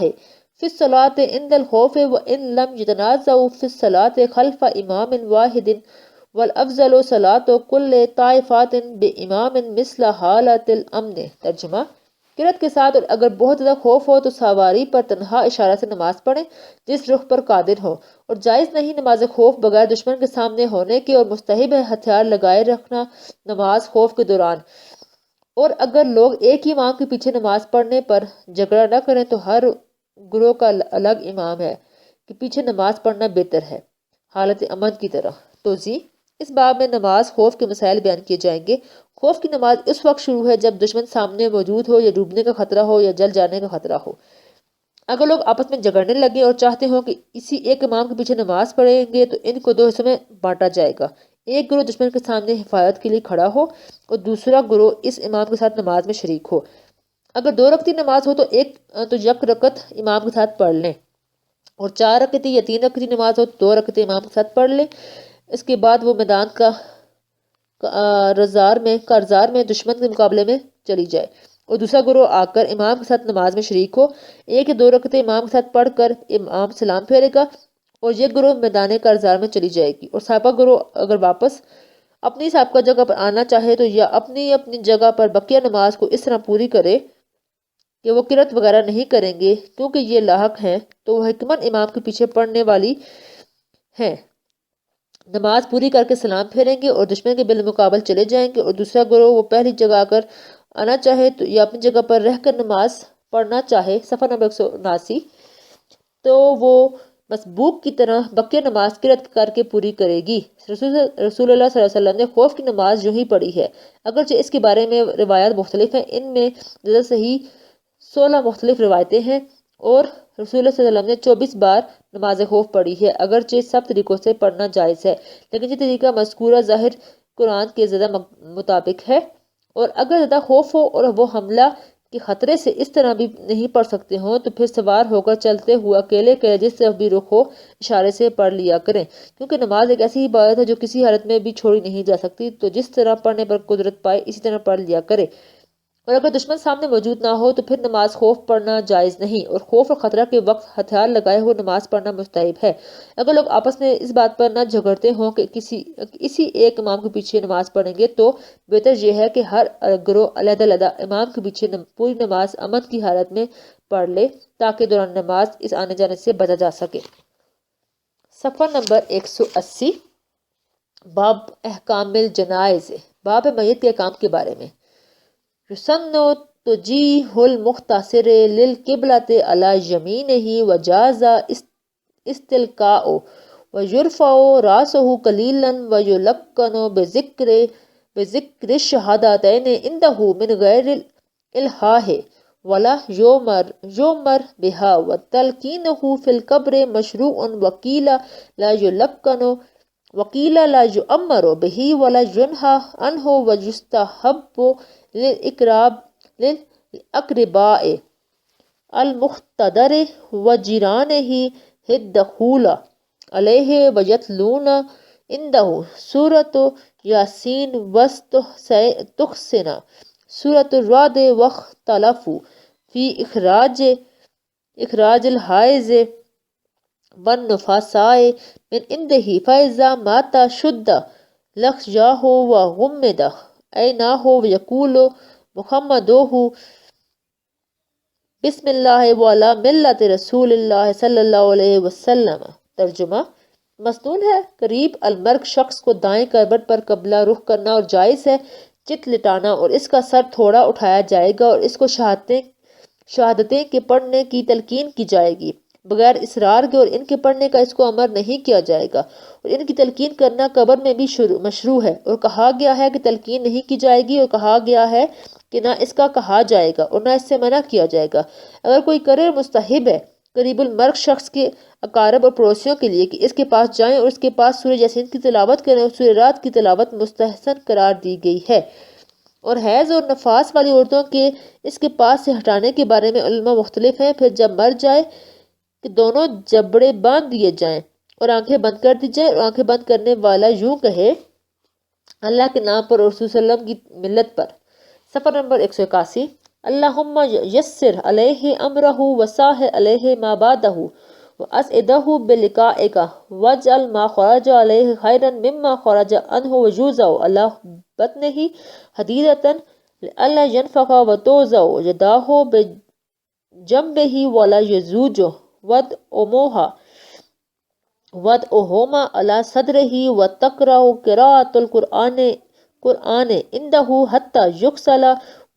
في الصلاة عند الخوف وإن لم يتنازعوا في الصلاة خلف إمام واحد والأفضل صلاة كل طائفات بإمام مثل حالة الأمن۔ ترجمہ: قرات کے ساتھ اور اگر بہت زیادہ خوف ہو تو سواری پر تنہا اشارہ سے نماز پڑھیں جس رخ پر قادر ہو، اور جائز نہیں نماز خوف بغیر دشمن کے سامنے ہونے کے، اور مستحب ہے ہتھیار لگائے رکھنا نماز خوف کے دوران، اور اگر لوگ ایک ہی امام کے پیچھے نماز پڑھنے پر جھگڑا نہ کریں تو ہر گروہ کا الگ امام ہے کہ پیچھے نماز پڑھنا بہتر ہے حالت امن کی طرح۔ توضیح: اس باب میں نماز خوف کے مسائل بیان کیے جائیں گے۔ خوف کی نماز اس وقت شروع ہے جب دشمن سامنے موجود ہو یا ڈوبنے کا خطرہ ہو یا جل جانے کا خطرہ ہو۔ اگر لوگ آپس میں جھگڑنے لگے اور چاہتے ہوں کہ اسی ایک امام کے پیچھے نماز پڑھیں گے تو ان کو دو حصوں میں بانٹا جائے گا، ایک گروہ دشمن کے سامنے حفاظت کے لیے کھڑا ہو اور دوسرا گروہ اس امام کے ساتھ نماز میں شریک ہو۔ اگر دو رکعتی نماز ہو تو یک رکعت امام کے ساتھ پڑھ لیں، اور 4 رکعتی یا 3 رکعتی نماز ہو تو 2 رکعتیں امام کے ساتھ پڑھ لیں۔ اس کے بعد وہ میدان کا کارزار میں دشمن کے مقابلے میں چلی جائے اور دوسرا گروہ آ کر امام کے ساتھ نماز میں شریک ہو، 1 یا 2 رکعتیں امام کے ساتھ پڑھ کر امام سلام پھیرے گا اور یہ گروہ میدان کارزار میں چلی جائے گی، اور سابقہ گروہ اگر واپس اپنی سابقہ جگہ پر آنا چاہے تو یا اپنی جگہ پر بقیہ نماز کو اس طرح پوری کرے کہ وہ قرات وغیرہ نہیں کریں گے کیونکہ یہ لاحق ہیں تو وہ حکمن امام کے پیچھے پڑھنے والی ہیں، نماز پوری کر کے سلام پھیریں گے اور دشمن کے بالمقابل چلے جائیں گے، اور دوسرا گروہ وہ پہلی جگہ آ کر آنا چاہے تو یا اپنی جگہ پر رہ کر نماز پڑھنا چاہے، صفحہ نمبر 179، تو وہ مسبوق کی طرح بقیہ نماز قرات کر کے پوری کرے گی۔ رسول اللہ صلی اللہ علیہ وسلم نے خوف کی نماز یوں ہی پڑھی ہے، اگرچہ اس کے بارے میں روایات مختلف ہیں، ان میں زیادہ صحیح 16 مختلف روایتیں ہیں، اور رسول اللہ صلی اللہ علیہ وسلم نے 24 بار نماز خوف پڑھی ہے، اگرچہ سب طریقوں سے پڑھنا جائز ہے، لیکن یہ طریقہ مذکورہ ظاہر قرآن کے زیادہ مطابق ہے، اور اگر زیادہ خوف ہو اور وہ حملہ کے خطرے سے اس طرح بھی نہیں پڑھ سکتے ہوں تو پھر سوار ہو کر چلتے ہوئے اکیلے جس طرف بھی رخ ہو اشارے سے پڑھ لیا کریں، کیونکہ نماز ایک ایسی عبادت ہے جو کسی حالت میں بھی چھوڑی نہیں جا سکتی، تو جس طرح پڑھنے پر قدرت پائے اسی طرح پڑھ لیا کرے، اور اگر دشمن سامنے موجود نہ ہو تو پھر نماز خوف پڑھنا جائز نہیں، اور خوف اور خطرہ کے وقت ہتھیار لگائے ہوئے نماز پڑھنا مستحب ہے۔ اگر لوگ آپس میں اس بات پر نہ جھگڑتے ہوں کہ اسی ایک امام کے پیچھے نماز پڑھیں گے تو بہتر یہ ہے کہ ہر گروہ علیحدہ علیحدہ امام کے پیچھے پوری نماز امن کی حالت میں پڑھ لے تاکہ دوران نماز اس آنے جانے سے بچا جا سکے۔ صفحہ نمبر 180، باب احکام الجنائز، باب میت کے احکام کے بارے میں۔ یسن توجیہ المختصر للقبلۃ علی یمینہ وجاز استلقاء ویرفع راسہ قلیلا ویلقن بذکر الشہادتین عندہ من غیر الحاح ولا یؤمر بہا وتلقینہ فی القبر مشروع وقیل لا یلقن وقیل لا یؤمر بہ ولا ینہی عنہ ویستحب للأقرباء المختدر وجیرانہ الدخول علیہ ویتلون عنده سورۃ یاسین وستحسن سورۃ الرعد واختلفوا فی اخراج الحائض والنفساء من عنده فإذا مات شد لخجاه وغمد عیناه ويقول محمدہ بسم اللہ وعلی ملت رسول اللہ صلی اللہ علیہ وسلم۔ ترجمہ: مسنون ہے قریب المرگ شخص کو دائیں کربٹ پر قبلہ رخ کرنا اور جائز ہے چت لٹانا، اور اس کا سر تھوڑا اٹھایا جائے گا اور اس کو شہادتیں کے پڑھنے کی تلقین کی جائے گی بغیر اصرار کے، اور ان کے پڑھنے کا اس کو امر نہیں کیا جائے گا، اور ان کی تلقین کرنا قبر میں بھی مشروع ہے، اور کہا گیا ہے کہ تلقین نہیں کی جائے گی، اور کہا گیا ہے کہ نہ اس کا کہا جائے گا اور نہ اس سے منع کیا جائے گا۔ اگر کوئی کرے مستحب ہے قریب المرگ شخص کے اقارب اور پڑوسیوں کے لیے کہ اس کے پاس جائیں اور اس کے پاس سورہ یاسین کی تلاوت کریں، اور سورہ رات کی تلاوت مستحسن قرار دی گئی ہے۔ اور حیض اور نفاس والی عورتوں کے اس کے پاس سے ہٹانے کے بارے میں علماء مختلف ہیں۔ پھر جب مر جائے کہ دونوں جبڑے باندھ دیے جائیں اور آنکھیں بند کر دی جائیں، اور آنکھیں بند کرنے والا یوں کہے: اللہ کے نام پر اور رسول صلی اللہ علیہ وسلم کی ملت پر۔ صفحہ نمبر 181۔ اللہم یسر علیہ امرہ وسہل علیہ ما بعدہ واسعدہ بلقائک واجعل ما خرج علیہ خیرا مما خرج عنہ وجوزہ علی بطنہ حدیدۃ لئلا ینفخ وتوضع یداہ بجنبہ ولا یزوج وضعہما علی صدرہ وتقرأ قراءۃ القرآن عندہ حتی یغسل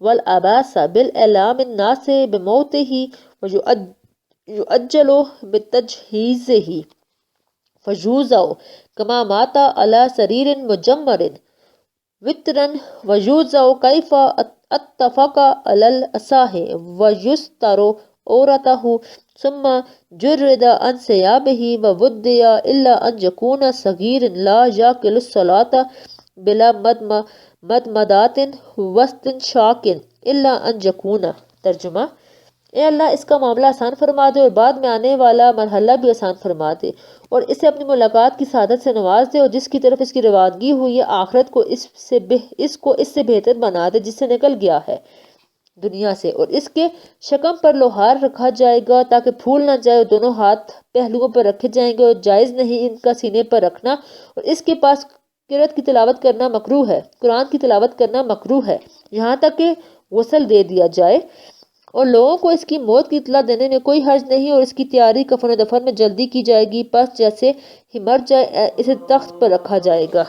والعباس بالاعلام الناس بموتہ ویعجل بتجہیزہ فیوضع کما مات علی سریر مجمر وترا ویوضع کیف اتفق علی الصح ویستر عورتہ ثم جرد عن ثیابہ وودع الا ان یکون صغیر لا یعقل الصلاۃ بلا مدمدات واستنشاق الا ان یکون۔ ترجمہ: اے اللہ اس کا معاملہ آسان فرما دے اور بعد میں آنے والا مرحلہ بھی آسان فرما دے، اور اسے اپنی ملاقات کی سعادت سے نواز دے، اور جس کی طرف اس کی روادگی ہوئی ہے آخرت کو اس سے بہتر بنا دے جس سے نکل گیا ہے دنیا سے، اور اس کے شکم پر لوہار رکھا جائے گا تاکہ پھول نہ جائے، اور دونوں ہاتھ پہلوؤں پر رکھے جائیں گے، اور جائز نہیں ان کا سینے پر رکھنا، اور اس کے پاس قرأت کی تلاوت کرنا مکروہ ہے، قرآن کی تلاوت کرنا مکروہ ہے، یہاں تک کہ غسل دے دیا جائے، اور لوگوں کو اس کی موت کی اطلاع دینے میں کوئی حرج نہیں، اور اس کی تیاری کفن و دفن میں جلدی کی جائے گی، پس جیسے ہی مر جائے اسے تخت پر رکھا جائے گا۔